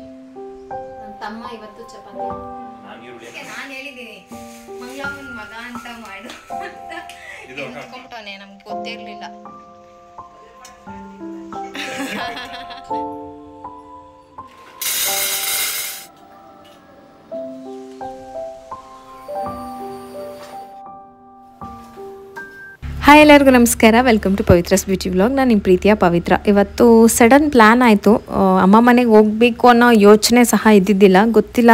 ನನ್ನ ತಮ್ಮ ಇವತ್ತು ಚಪಾತಿ ನಾನು ಹೇಳಿದ್ದೀನಿ ಮಂಗಳಮ್ಮನ ಮಗ ಅಂತ ಮಾಡು ಅಂತ ನಮ್ಗೆ ಗೊತ್ತೇ ಇರಲಿಲ್ಲ. ಹಾಯ್ ಎಲ್ಲರಿಗೂ ನಮಸ್ಕಾರ, welcome to Pavithra's beauty vlog. ನಾನು ನಿಮ್ಮ ಪ್ರೀತಿಯ ಪವಿತ್ರ. ಇವತ್ತು ಸಡನ್ ಪ್ಲ್ಯಾನ್ ಆಯಿತು, ಅಮ್ಮ ಮನೆಗೆ ಹೋಗಬೇಕು ಅನ್ನೋ ಯೋಚನೆ ಸಹ ಇದ್ದಿದ್ದಿಲ್ಲ, ಗೊತ್ತಿಲ್ಲ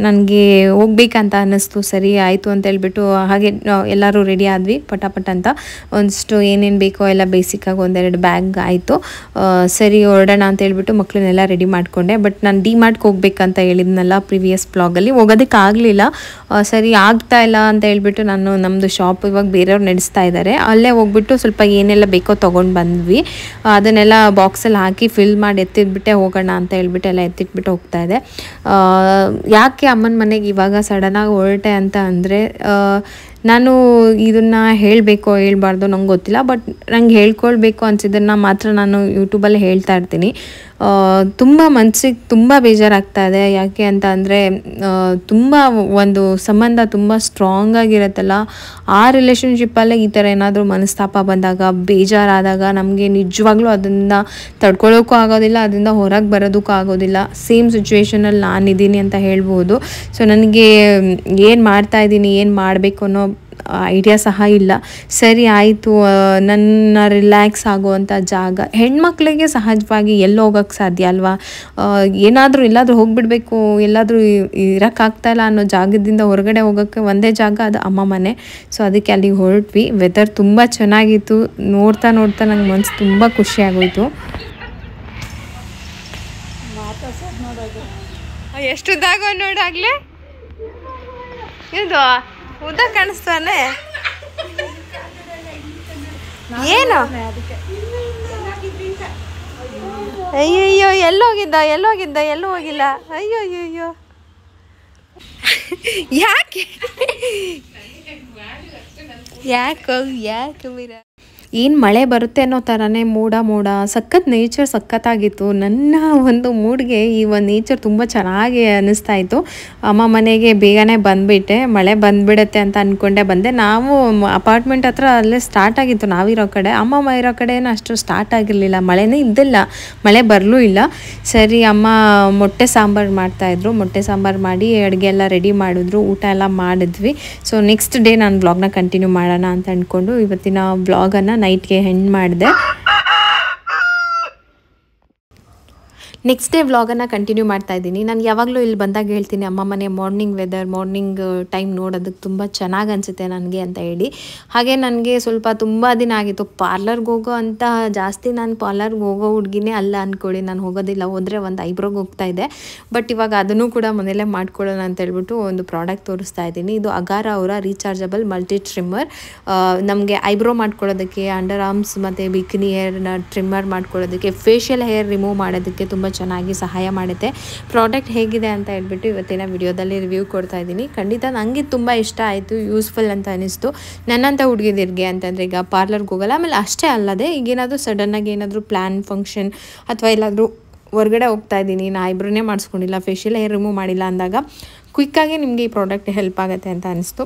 ನನಗೆ ಹೋಗ್ಬೇಕಂತ ಅನ್ನಿಸ್ತು. ಸರಿ ಆಯಿತು ಅಂತ ಹೇಳ್ಬಿಟ್ಟು ಹಾಗೆ ಎಲ್ಲರೂ ರೆಡಿ ಆದ್ವಿ ಪಟಾಪಟ ಅಂತ. ಒಂದಷ್ಟು ಏನೇನು ಬೇಕೋ ಎಲ್ಲ ಬೇಸಿಕ್ಕಾಗಿ ಒಂದೆರಡು ಬ್ಯಾಗ್ ಆಯಿತು. ಸರಿ ಹೊರಡೋಣ ಅಂತ ಹೇಳ್ಬಿಟ್ಟು ಮಕ್ಕಳನ್ನೆಲ್ಲ ರೆಡಿ ಮಾಡಿಕೊಂಡೆ. ಬಟ್ ನಾನು ಡಿ-ಮಾರ್ಟ್ಗೆ ಹೋಗ್ಬೇಕಂತ ಹೇಳಿದ್ನಲ್ಲ ಪ್ರಿವಿಯಸ್ ಬ್ಲಾಗಲ್ಲಿ, ಹೋಗೋದಕ್ಕಾಗಲಿಲ್ಲ. ಸರಿ ಆಗ್ತಾ ಇಲ್ಲ ಅಂತ ಹೇಳ್ಬಿಟ್ಟು ನಾನು ನಮ್ಮದು ಶಾಪ್ ಇವಾಗ ಬೇರೆಯವ್ರು ನಡೆಸ್ತಾ ಇದ್ದಾರೆ, ಅಲ್ಲೇ ಹೋಗ್ಬಿಟ್ಟು ಸ್ವಲ್ಪ ಏನೆಲ್ಲ ಬೇಕೋ ತೊಗೊಂಡು ಬಂದ್ವಿ. ಅದನ್ನೆಲ್ಲ ಬಾಕ್ಸಲ್ಲಿ ಹಾಕಿ ಫಿಲ್ ಮಾಡಿ ಎತ್ತಿಟ್ಬಿಟ್ಟೆ ಹೋಗೋಣ ಅಂತ ಹೇಳ್ಬಿಟ್ಟು ಎಲ್ಲ ಎತ್ತಿಟ್ಬಿಟ್ಟು ಹೋಗ್ತಾ ಇದೆ. ಯಾಕೆ ಅಮ್ಮನ ಮನೆಗೆ ಇವಾಗ ಸಡನ್ನಾಗಿ ಹೊರಟೆ ಅಂತ ಅಂದರೆ, ನಾನು ಇದನ್ನು ಹೇಳಬೇಕೋ ಹೇಳ್ಬಾರ್ದು ನಂಗೆ ಗೊತ್ತಿಲ್ಲ, ಬಟ್ ನಂಗೆ ಹೇಳ್ಕೊಳ್ಬೇಕು ಅನಿಸಿದ್ದನ್ನು ಮಾತ್ರ ನಾನು ಯೂಟ್ಯೂಬಲ್ಲಿ ಹೇಳ್ತಾ ಇರ್ತೀನಿ. ತುಂಬ ಮನಸ್ಸಿಗೆ ತುಂಬ ಬೇಜಾರಾಗ್ತಾ ಇದೆ. ಯಾಕೆ ಅಂತ ಅಂದರೆ, ತುಂಬ ಒಂದು ಸಂಬಂಧ ತುಂಬ ಸ್ಟ್ರಾಂಗ್ ಆಗಿರುತ್ತಲ್ಲ, ಆ ರಿಲೇಷನ್ಶಿಪ್ಪಲ್ಲೇ ಈ ಥರ ಏನಾದರೂ ಮನಸ್ತಾಪ ಬಂದಾಗ, ಬೇಜಾರಾದಾಗ ನಮಗೆ ನಿಜವಾಗ್ಲೂ ಅದನ್ನು ತಡ್ಕೊಳ್ಳೋಕ್ಕೂ ಆಗೋದಿಲ್ಲ, ಅದರಿಂದ ಹೊರಗೆ ಬರೋದಕ್ಕೂ ಆಗೋದಿಲ್ಲ. ಸೇಮ್ ಸಿಚುವೇಷನಲ್ಲಿ ನಾನಿದ್ದೀನಿ ಅಂತ ಹೇಳ್ಬೋದು. ಸೊ ನನಗೆ ಏನು ಮಾಡ್ತಾಯಿದ್ದೀನಿ, ಏನು ಮಾಡಬೇಕು ಅನ್ನೋ ಐಡಿಯಾ ಸಹ ಇಲ್ಲ. ಸರಿ ಆಯಿತು, ನನ್ನ ರಿಲ್ಯಾಕ್ಸ್ ಆಗುವಂಥ ಜಾಗ, ಹೆಣ್ಮಕ್ಳಿಗೆ ಸಹಜವಾಗಿ ಎಲ್ಲಿ ಹೋಗೋಕ್ಕೆ ಸಾಧ್ಯ ಅಲ್ವಾ? ಎಲ್ಲಾದರೂ ಹೋಗಿಬಿಡ್ಬೇಕು, ಎಲ್ಲಾದರೂ ಇರೋಕ್ಕಾಗ್ತಾಯಿಲ್ಲ ಅನ್ನೋ ಜಾಗದಿಂದ ಹೊರಗಡೆ ಹೋಗೋಕ್ಕೆ ಒಂದೇ ಜಾಗ, ಅದು ಅಮ್ಮ ಮನೆ. ಸೊ ಅದಕ್ಕೆ ಅಲ್ಲಿಗೆ ಹೊರಟ್ವಿ. ವೆದರ್ ತುಂಬ ಚೆನ್ನಾಗಿತ್ತು. ನೋಡ್ತಾ ನಂಗೆ ಮನಸ್ಸು ತುಂಬ ಖುಷಿ ಆಗೋಯಿತು. ಎಷ್ಟು ಉದ್ದಾಗ ನೋಡಾಗ್ಲೇ ಇದು ಉದ್ದ ಕಾಣಿಸ್ತಾನೆ. ಏನು ಅಯ್ಯಯ್ಯೋ, ಎಲ್ಲೋಗಿದ್ದ ಎಲ್ಲೂ ಹೋಗಿಲ್ಲ. ಅಯ್ಯೋ ಯಾಕೆ ಮೀರ ಏನು ಮಳೆ ಬರುತ್ತೆ ಅನ್ನೋ ಥರನೇ ಮೋಡ ಸಖತ್ ನೇಚರ್ ಸಖತ್ತಾಗಿತ್ತು. ನನ್ನ ಒಂದು ಮೂಡ್ಗೆ ಈ ಒಂದು ನೇಚರ್ ತುಂಬ ಚೆನ್ನಾಗಿ ಅನ್ನಿಸ್ತಾ ಇತ್ತು. ಅಮ್ಮ ಮನೆಗೆ ಬೇಗನೆ ಬಂದುಬಿಟ್ಟೆ, ಮಳೆ ಬಂದುಬಿಡುತ್ತೆ ಅಂತ ಅಂದ್ಕೊಂಡೆ ಬಂದೆ. ನಾವು ಅಪಾರ್ಟ್ಮೆಂಟ್ ಹತ್ರ ಅಲ್ಲೇ ಸ್ಟಾರ್ಟ್ ಆಗಿತ್ತು ನಾವಿರೋ ಕಡೆ, ಅಮ್ಮ ಇರೋ ಕಡೆನೂ ಅಷ್ಟು ಸ್ಟಾರ್ಟ್ ಆಗಿರಲಿಲ್ಲ, ಮಳೆನೇ ಇದ್ದಿಲ್ಲ, ಮಳೆ ಬರಲೂ ಇಲ್ಲ. ಸರಿ ಅಮ್ಮ ಮೊಟ್ಟೆ ಸಾಂಬಾರು ಮಾಡ್ತಾಯಿದ್ರು, ಮೊಟ್ಟೆ ಸಾಂಬಾರು ಮಾಡಿ ಅಡುಗೆ ಎಲ್ಲ ರೆಡಿ ಮಾಡಿದ್ರು, ಊಟ ಎಲ್ಲ ಮಾಡಿದ್ವಿ. ಸೊ ನೆಕ್ಸ್ಟ್ ಡೇ ನಾನು ವ್ಲಾಗ್ನ ಕಂಟಿನ್ಯೂ ಮಾಡೋಣ ಅಂತ ಅಂದ್ಕೊಂಡು ಇವತ್ತಿನ ವ್ಲಾಗನ್ನು ನೈಟ್ಗೆ ಹೆಣ್ಣು ಮಾಡಿದೆ. ನೆಕ್ಸ್ಟ್ ಡೇ ವ್ಲಾಗನ್ನು ಕಂಟಿನ್ಯೂ ಮಾಡ್ತಾ ಇದ್ದೀನಿ. ನಾನು ಯಾವಾಗಲೂ ಇಲ್ಲಿ ಬಂದಾಗ ಹೇಳ್ತೀನಿ, ಅಮ್ಮ ಮನೆ ಮಾರ್ನಿಂಗ್ ವೆದರ್, ಮಾರ್ನಿಂಗ್ ಟೈಮ್ ನೋಡೋದಕ್ಕೆ ತುಂಬ ಚೆನ್ನಾಗಿ ಅನಿಸುತ್ತೆ ನನಗೆ ಅಂತ ಹೇಳಿ. ಹಾಗೆ ನನಗೆ ಸ್ವಲ್ಪ ತುಂಬ ದಿನ ಆಗಿತ್ತು ಪಾರ್ಲರ್ಗೆ ಹೋಗೋ ಅಂತ. ಜಾಸ್ತಿ ನಾನು ಪಾರ್ಲರ್ಗೆ ಹೋಗೋ ಹುಡುಗಿನೇ ಅಲ್ಲ ಅಂದ್ಕೊಳ್ಳಿ, ನಾನು ಹೋಗೋದಿಲ್ಲ, ಹೋದರೆ ಒಂದು ಐಬ್ರೋಗೆ ಹೋಗ್ತಾ ಇದ್ದೆ. ಬಟ್ ಇವಾಗ ಅದನ್ನು ಕೂಡ ಮನೆಯಲ್ಲೇ ಮಾಡ್ಕೊಳ್ಳೋಣ ಅಂತ ಹೇಳ್ಬಿಟ್ಟು ಒಂದು ಪ್ರಾಡಕ್ಟ್ ತೋರಿಸ್ತಾ ಇದ್ದೀನಿ. ಇದು ಅಗಾರ ಅವರ ರೀಚಾರ್ಜಬಲ್ ಮಲ್ಟಿ ಟ್ರಿಮ್ಮರ್. ನಮಗೆ ಐಬ್ರೋ ಮಾಡ್ಕೊಳ್ಳೋದಕ್ಕೆ, ಅಂಡರ್ ಆರ್ಮ್ಸ್ ಮತ್ತು ಬಿಕಿನಿ ಹೇರ್ನ ಟ್ರಿಮ್ಮರ್ ಮಾಡ್ಕೊಳ್ಳೋದಕ್ಕೆ, ಫೇಶಿಯಲ್ ಹೇರ್ ರಿಮೂವ್ ಮಾಡೋದಕ್ಕೆ ತುಂಬ ಚೆನ್ನಾಗಿ ಸಹಾಯ ಮಾಡುತ್ತೆ. ಪ್ರಾಡಕ್ಟ್ ಹೇಗಿದೆ ಅಂತ ಹೇಳ್ಬಿಟ್ಟು ಇವತ್ತಿನ ವಿಡಿಯೋದಲ್ಲಿ ರಿವ್ಯೂ ಕೊಡ್ತಾ ಇದ್ದೀನಿ. ಖಂಡಿತ ನನಗೆ ತುಂಬ ಇಷ್ಟ ಆಯಿತು, ಯೂಸ್ಫುಲ್ ಅಂತ ಅನಿಸ್ತು. ನನ್ನಂಥ ಹುಡುಗಿದಿರ್ಗೆ ಅಂತಂದರೆ ಈಗ ಪಾರ್ಲರ್ಗೆ ಹೋಗಲ್ಲ, ಆಮೇಲೆ ಅಷ್ಟೇ ಅಲ್ಲದೆ ಈಗೇನಾದರೂ ಸಡನ್ನಾಗಿ ಏನಾದರೂ ಪ್ಲ್ಯಾನ್ ಫಂಕ್ಷನ್ ಅಥವಾ ಎಲ್ಲಾದರೂ ಹೊರಗಡೆ ಹೋಗ್ತಾ ಇದ್ದೀನಿ, ನಾನು ಐಬ್ರೋನೇ ಮಾಡಿಸ್ಕೊಂಡಿಲ್ಲ, ಫೇಶಿಯಲ್ ಹೇರ್ ರಿಮೂವ್ ಮಾಡಿಲ್ಲ ಅಂದಾಗ ಕ್ವಿಕ್ಕಾಗಿ ನಿಮಗೆ ಈ ಪ್ರಾಡಕ್ಟ್ ಹೆಲ್ಪ್ ಆಗುತ್ತೆ ಅಂತ ಅನಿಸ್ತು.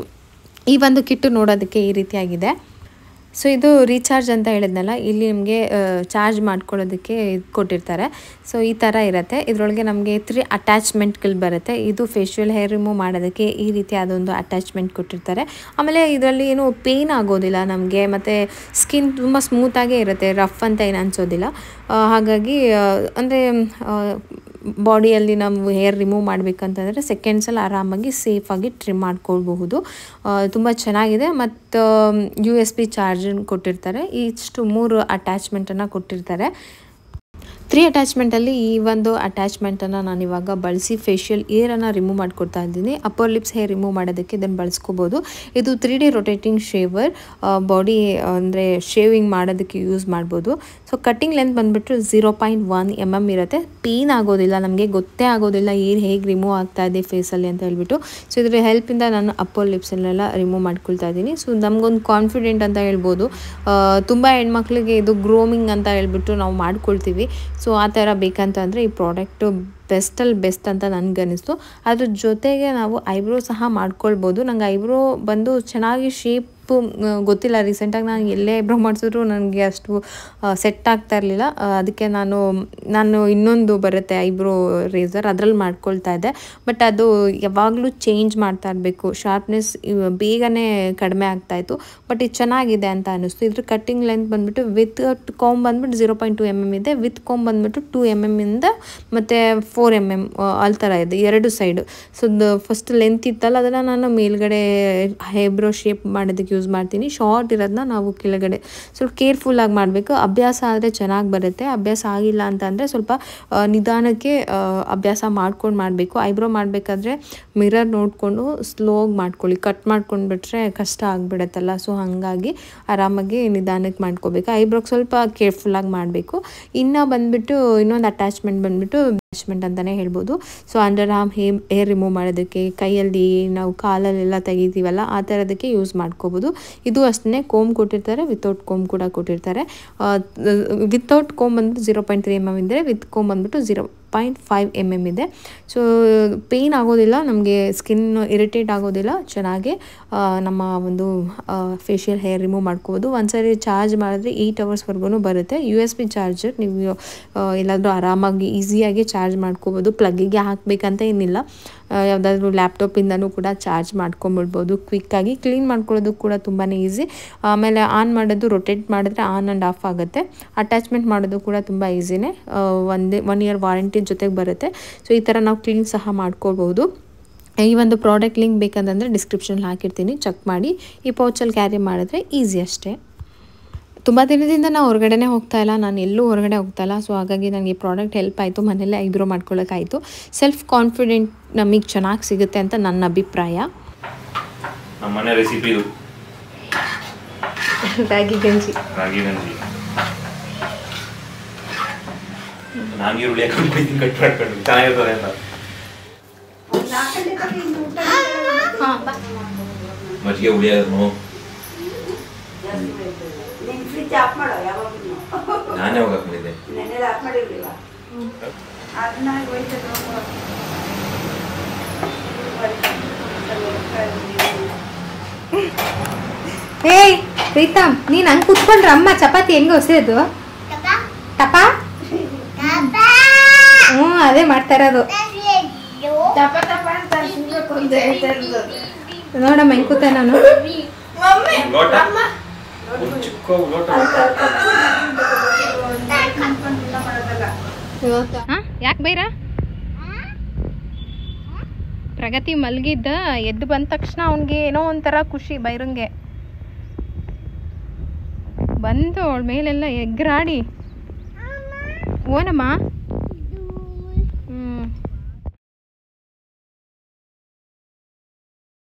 ಈ ಒಂದು ಕಿಟ್ಟು ನೋಡೋದಕ್ಕೆ ಈ ರೀತಿಯಾಗಿದೆ. ಸೊ ಇದು ರೀಚಾರ್ಜ್ ಅಂತ ಹೇಳಿದ್ನಲ್ಲ, ಇಲ್ಲಿ ನಿಮಗೆ ಚಾರ್ಜ್ ಮಾಡ್ಕೊಳ್ಳೋದಕ್ಕೆ ಕೊಟ್ಟಿರ್ತಾರೆ. ಸೊ ಈ ಥರ ಇರುತ್ತೆ. ಇದರೊಳಗೆ ನಮಗೆ 3 ಅಟ್ಯಾಚ್ಮೆಂಟ್ಗಳು ಬರುತ್ತೆ. ಇದು ಫೇಶಿಯಲ್ ಹೇರ್ ರಿಮೂವ್ ಮಾಡೋದಕ್ಕೆ ಈ ರೀತಿ ಅದೊಂದು ಅಟ್ಯಾಚ್ಮೆಂಟ್ ಕೊಟ್ಟಿರ್ತಾರೆ. ಆಮೇಲೆ ಇದರಲ್ಲಿ ಏನು ಪೇಯ್ನ್ ಆಗೋದಿಲ್ಲ ನಮಗೆ, ಮತ್ತು ಸ್ಕಿನ್ ತುಂಬ ಸ್ಮೂತಾಗೇ ಇರುತ್ತೆ, ರಫ್ ಅಂತ ಏನು ಅನಿಸೋದಿಲ್ಲ. ಹಾಗಾಗಿ ಅಂದರೆ ಬಾಡಿಯಲ್ಲಿ ನಾವು ಹೇರ್ ರಿಮೂವ್ ಮಾಡಬೇಕಂತಂದರೆ ಸೆಕೆಂಡ್ಸಲ್ಲಿ ಆರಾಮಾಗಿ ಸೇಫಾಗಿ ಟ್ರಿಮ್ ಮಾಡ್ಕೊಳ್ಬಹುದು. ತುಂಬ ಚೆನ್ನಾಗಿದೆ. ಮತ್ತು USB ಚಾರ್ಜನ್ನು ಕೊಟ್ಟಿರ್ತಾರೆ. ಇಷ್ಟು 3 ಅಟ್ಯಾಚ್ಮೆಂಟನ್ನು ಕೊಟ್ಟಿರ್ತಾರೆ. 3 ಅಟ್ಯಾಚ್ಮೆಂಟಲ್ಲಿ ಈ ಒಂದು ಅಟ್ಯಾಚ್ಮೆಂಟನ್ನು ನಾನು ಇವಾಗ ಬಳಸಿ ಫೇಶಿಯಲ್ ಏರನ್ನು ರಿಮೂವ್ ಮಾಡಿಕೊಡ್ತಾ ಇದ್ದೀನಿ. ಅಪ್ಪರ್ ಲಿಪ್ಸ್ ಹೇರ್ ರಿಮೂವ್ ಮಾಡೋದಕ್ಕೆ ಇದನ್ನು ಬಳಸ್ಕೋಬೋದು. ಇದು 3D ರೊಟೇಟಿಂಗ್ ಶೇವರ್, ಬಾಡಿ ಅಂದರೆ ಶೇವಿಂಗ್ ಮಾಡೋದಕ್ಕೆ ಯೂಸ್ ಮಾಡ್ಬೋದು. ಸೊ ಕಟ್ಟಿಂಗ್ ಲೆಂತ್ ಬಂದುಬಿಟ್ಟು 0.1 mm ಇರುತ್ತೆ. ಪೇನ್ ಆಗೋದಿಲ್ಲ, ನಮಗೆ ಗೊತ್ತೇ ಆಗೋದಿಲ್ಲ ಏನು ಹೇಗೆ ರಿಮೂವ್ ಆಗ್ತಾ ಇದೆ ಫೇಸಲ್ಲಿ ಅಂತ ಹೇಳ್ಬಿಟ್ಟು. ಸೊ ಇದರ ಹೆಲ್ಪಿಂದ ನಾನು ಅಪ್ಪರ್ ಲಿಪ್ಸಲ್ಲೆಲ್ಲ ರಿಮೂವ್ ಮಾಡ್ಕೊಳ್ತಾ ಇದ್ದೀನಿ. ಸೊ ನಮಗೊಂದು ಕಾನ್ಫಿಡೆಂಟ್ ಅಂತ ಹೇಳ್ಬೋದು. ತುಂಬ ಹೆಣ್ಮಕ್ಳಿಗೆ ಇದು ಗ್ರೋಮಿಂಗ್ ಅಂತ ಹೇಳ್ಬಿಟ್ಟು ನಾವು ಮಾಡ್ಕೊಳ್ತೀವಿ. ಸೊ ಆ ಥರ ಬೇಕಂತಂದರೆ ಈ ಪ್ರಾಡಕ್ಟು ಬೆಸ್ಟಲ್ಲಿ ಬೆಸ್ಟ್ ಅಂತ ನನಗನ್ನಿಸ್ತು. ಅದ್ರ ಜೊತೆಗೆ ನಾವು ಐಬ್ರೋ ಸಹ ಮಾಡ್ಕೊಳ್ಬೋದು. ನಂಗೆ ಐಬ್ರೋ ಬಂದು ಚೆನ್ನಾಗಿ ಶೇಪ್ ಗೊತ್ತಿಲ್ಲ, ರೀಸೆಂಟಾಗಿ ನಾನು ಎಲ್ಲೇ ಐಬ್ರೋ ಮಾಡಿಸಿದ್ರು ನನಗೆ ಅಷ್ಟು ಸೆಟ್ ಆಗ್ತಾ ಇರಲಿಲ್ಲ. ಅದಕ್ಕೆ ನಾನು ಇನ್ನೊಂದು ಬರುತ್ತೆ ಐಬ್ರೋ ರೇಸರ್, ಅದರಲ್ಲಿ ಮಾಡ್ಕೊಳ್ತಾ ಇದ್ದೆ. ಬಟ್ ಅದು ಯಾವಾಗಲೂ ಚೇಂಜ್ ಮಾಡ್ತಾ ಇರಬೇಕು, ಶಾರ್ಪ್ನೆಸ್ ಬೇಗನೆ ಕಡಿಮೆ ಆಗ್ತಾಯಿತ್ತು. ಬಟ್ ಇದು ಚೆನ್ನಾಗಿದೆ ಅಂತ ಅನ್ನಿಸ್ತು. ಇದ್ರ ಕಟ್ಟಿಂಗ್ ಲೆಂತ್ ಬಂದುಬಿಟ್ಟು ವಿತ್ ಕಾಂಬ್ ಬಂದುಬಿಟ್ಟು 0.2 mm ಇದೆ, ವಿತ್ ಕಾಂಬ್ ಬಂದುಬಿಟ್ಟು 2 mm ಇಂದ ಮತ್ತು 4 mm ಅಲ್ಲಿ ಥರ ಇದೆ ಎರಡು ಸೈಡು. ಸೊ ಫಸ್ಟ್ ಲೆಂತ್ ಇತ್ತಲ್ಲ ಅದನ್ನು ನಾನು ಮೇಲ್ಗಡೆ ಐಬ್ರೋ ಶೇಪ್ ಮಾಡೋದಕ್ಕೆ ಯೂಸ್ ಮಾಡ್ತೀನಿ. ಶಾರ್ಟ್ ಇರೋದನ್ನ ನಾವು ಕೆಳಗಡೆ ಸ್ವಲ್ಪ ಕೇರ್ಫುಲ್ಲಾಗಿ ಮಾಡಬೇಕು. ಅಭ್ಯಾಸ ಆದರೆ ಚೆನ್ನಾಗಿ ಬರುತ್ತೆ, ಅಭ್ಯಾಸ ಆಗಿಲ್ಲ ಅಂತಂದರೆ ಸ್ವಲ್ಪ ನಿಧಾನಕ್ಕೆ ಅಭ್ಯಾಸ ಮಾಡ್ಕೊಂಡು ಮಾಡಬೇಕು. ಐಬ್ರೋ ಮಾಡಬೇಕಾದ್ರೆ ಮಿರರ್ ನೋಡಿಕೊಂಡು ಸ್ಲೋಗಿ ಮಾಡ್ಕೊಳ್ಳಿ, ಕಟ್ ಮಾಡ್ಕೊಂಡ್ಬಿಟ್ರೆ ಕಷ್ಟ ಆಗಿಬಿಡತ್ತಲ್ಲ. ಸೊ ಹಾಗಾಗಿ ಆರಾಮಾಗಿ ನಿಧಾನಕ್ಕೆ ಮಾಡ್ಕೋಬೇಕು. ಐಬ್ರೋಗೆ ಸ್ವಲ್ಪ ಕೇರ್ಫುಲ್ಲಾಗಿ ಮಾಡಬೇಕು. ಇನ್ನು ಬಂದುಬಿಟ್ಟು ಇನ್ನೊಂದು ಅಟ್ಯಾಚ್ಮೆಂಟ್ ಬಂದುಬಿಟ್ಟು ಅಟ್ಯಾಚ್ಮೆಂಟ್ ಅಂತಲೇ ಹೇಳ್ಬೋದು. So under arm hair remove ಮಾಡೋದಕ್ಕೆ, ಕೈಯಲ್ಲಿ ನಾವು ಕಾಲಲ್ಲೆಲ್ಲ ತೆಗಿತೀವಲ್ಲ ಆ ಥರದಕ್ಕೆ ಯೂಸ್ ಮಾಡ್ಕೋಬೋದು. ಇದು ಅಷ್ಟೇ ಕೋಮ್ ಕೊಟ್ಟಿರ್ತಾರೆ, ವಿತೌಟ್ ಕೋಮ್ ಕೂಡ ಕೊಟ್ಟಿರ್ತಾರೆ. ವಿತೌಟ್ ಕೋಮ್ ಬಂದ್ಬಿಟ್ಟು 0.3 mm ಇದೆ, ವಿತ್ ಕೋಮ್ ಬಂದ್ಬಿಟ್ಟು 0.5 mm ಇದೆ. ಸೊ ಪೇಯ್ನ್ ಆಗೋದಿಲ್ಲ, ನಮಗೆ ಸ್ಕಿನ್ ಇರಿಟೇಟ್ ಆಗೋದಿಲ್ಲ, ಚೆನ್ನಾಗಿ ನಮ್ಮ ಒಂದು ಫೇಶಿಯಲ್ ಹೇರ್ ರಿಮೂವ್ ಮಾಡ್ಕೋಬೋದು. ಒಂದ್ಸರಿ ಚಾರ್ಜ್ ಮಾಡಿದ್ರೆ 8 hours ಬರುತ್ತೆ. USB ಚಾರ್ಜರ್, ನೀವು ಎಲ್ಲಾದರೂ ಆರಾಮಾಗಿ ಈಸಿಯಾಗಿ ಚಾರ್ಜ್ ಮಾಡ್ಕೋಬೋದು. ಪ್ಲಗ್ಗಿಗೆ ಹಾಕಬೇಕಂತ ಏನಿಲ್ಲ, ಯಾವುದಾದ್ರೂ ಲ್ಯಾಪ್ಟಾಪಿಂದನೂ ಕೂಡ ಚಾರ್ಜ್ ಮಾಡ್ಕೊಂಬಿಡ್ಬೋದು. ಕ್ವಿಕ್ಕಾಗಿ ಕ್ಲೀನ್ ಮಾಡ್ಕೊಳ್ಳೋದು ಕೂಡ ತುಂಬಾ ಈಸಿ. ಆಮೇಲೆ ಆನ್ ಮಾಡೋದು, ರೊಟೇಟ್ ಮಾಡಿದ್ರೆ ಆನ್ ಆ್ಯಂಡ್ ಆಫ್ ಆಗುತ್ತೆ. ಅಟ್ಯಾಚ್ಮೆಂಟ್ ಮಾಡೋದು ಕೂಡ ತುಂಬ ಈಸಿನೇ, 1 year ವಾರಂಟಿ ಜೊತೆಗೆ ಬರುತ್ತೆ. ಸೊ ಈ ಥರ ನಾವು ಕ್ಲೀನ್ ಸಹ ಮಾಡ್ಕೋಬೋದು. ಈ ಒಂದು ಪ್ರಾಡಕ್ಟ್ ಲಿಂಕ್ ಬೇಕಂತಂದರೆ ಡಿಸ್ಕ್ರಿಪ್ಷನಲ್ಲಿ ಹಾಕಿರ್ತೀನಿ, ಚೆಕ್ ಮಾಡಿ. ಈ ಪೌಚಲ್ಲಿ ಕ್ಯಾರಿ ಮಾಡಿದ್ರೆ ಈಸಿ ಅಷ್ಟೇ. ತುಂಬ ದಿನದಿಂದ ನಾನು ಹೊರಗಡೆನೇ ಹೋಗ್ತಾಯಿಲ್ಲ, ನಾನು ಎಲ್ಲೂ ಹೊರಗಡೆ ಹೋಗ್ತಾಯಿಲ್ಲ. ಸೊ ಹಾಗಾಗಿ ನನಗೆ ಈ ಪ್ರಾಡಕ್ಟ್ ಹೆಲ್ಪ್ ಆಯಿತು, ಮನೆಯಲ್ಲೇ ಐಬ್ರೋ ಮಾಡ್ಕೊಳ್ಳೋಕ್ಕಾಯಿತು. ಸೆಲ್ಫ್ ಕಾನ್ಫಿಡೆಂಟ್ ನಮಗೆ ಚೆನ್ನಾಗಿ ಸಿಗುತ್ತೆ ಅಂತ ನನ್ನ ಅಭಿಪ್ರಾಯ. ನಮ್ಮ ಮನೆ ರೆಸಿಪಿ ಇದು ರಾಗಿ ಗಂಜಿ. ನಾನು ಈರುಳ್ಳಿ ಹಾಕೊಂಡು ಕಟ್ ಮಾಡ್ಕೊಂಡು ಚೆನ್ನಾಗಿರ್ತದೆ ಅಂತ. ಮಜ್ಜಿಗೆ ಉಳಿಯೋದು ನಾನೇ ಹೋಗಿ ಹಾಕೊಂಡಿದ್ದೆ. ಏಯ್ ಪ್ರೀತಮ್, ನೀನ್ ಹಂಗ್ ಕುತ್ಕೊಂಡ್ರ ಅಮ್ಮ ಚಪಾತಿ ಹೆಂಗ ಹೊಸೇದು ಟಪ? ಅದೇ ಮಾಡ್ತಾ ಇರೋದು. ನೋಡಮ್ಮ ಹೆಂಗ್ ಕೂತ ನಾನು. ಯಾಕೆ ಬೈರ? ಪ್ರಗತಿ ಮಲಗಿದ್ದ, ಎದ್ದು ಬಂದ ತಕ್ಷಣ ಅವನಿಗೆ ಏನೋ ಒಂಥರ ಖುಷಿ. ಬೈರಂಗೆ ಬಂದು ಅವಳ ಮೇಲೆಲ್ಲ ಎಗ್ರಾಡಿ. ಓನಮ್ಮ.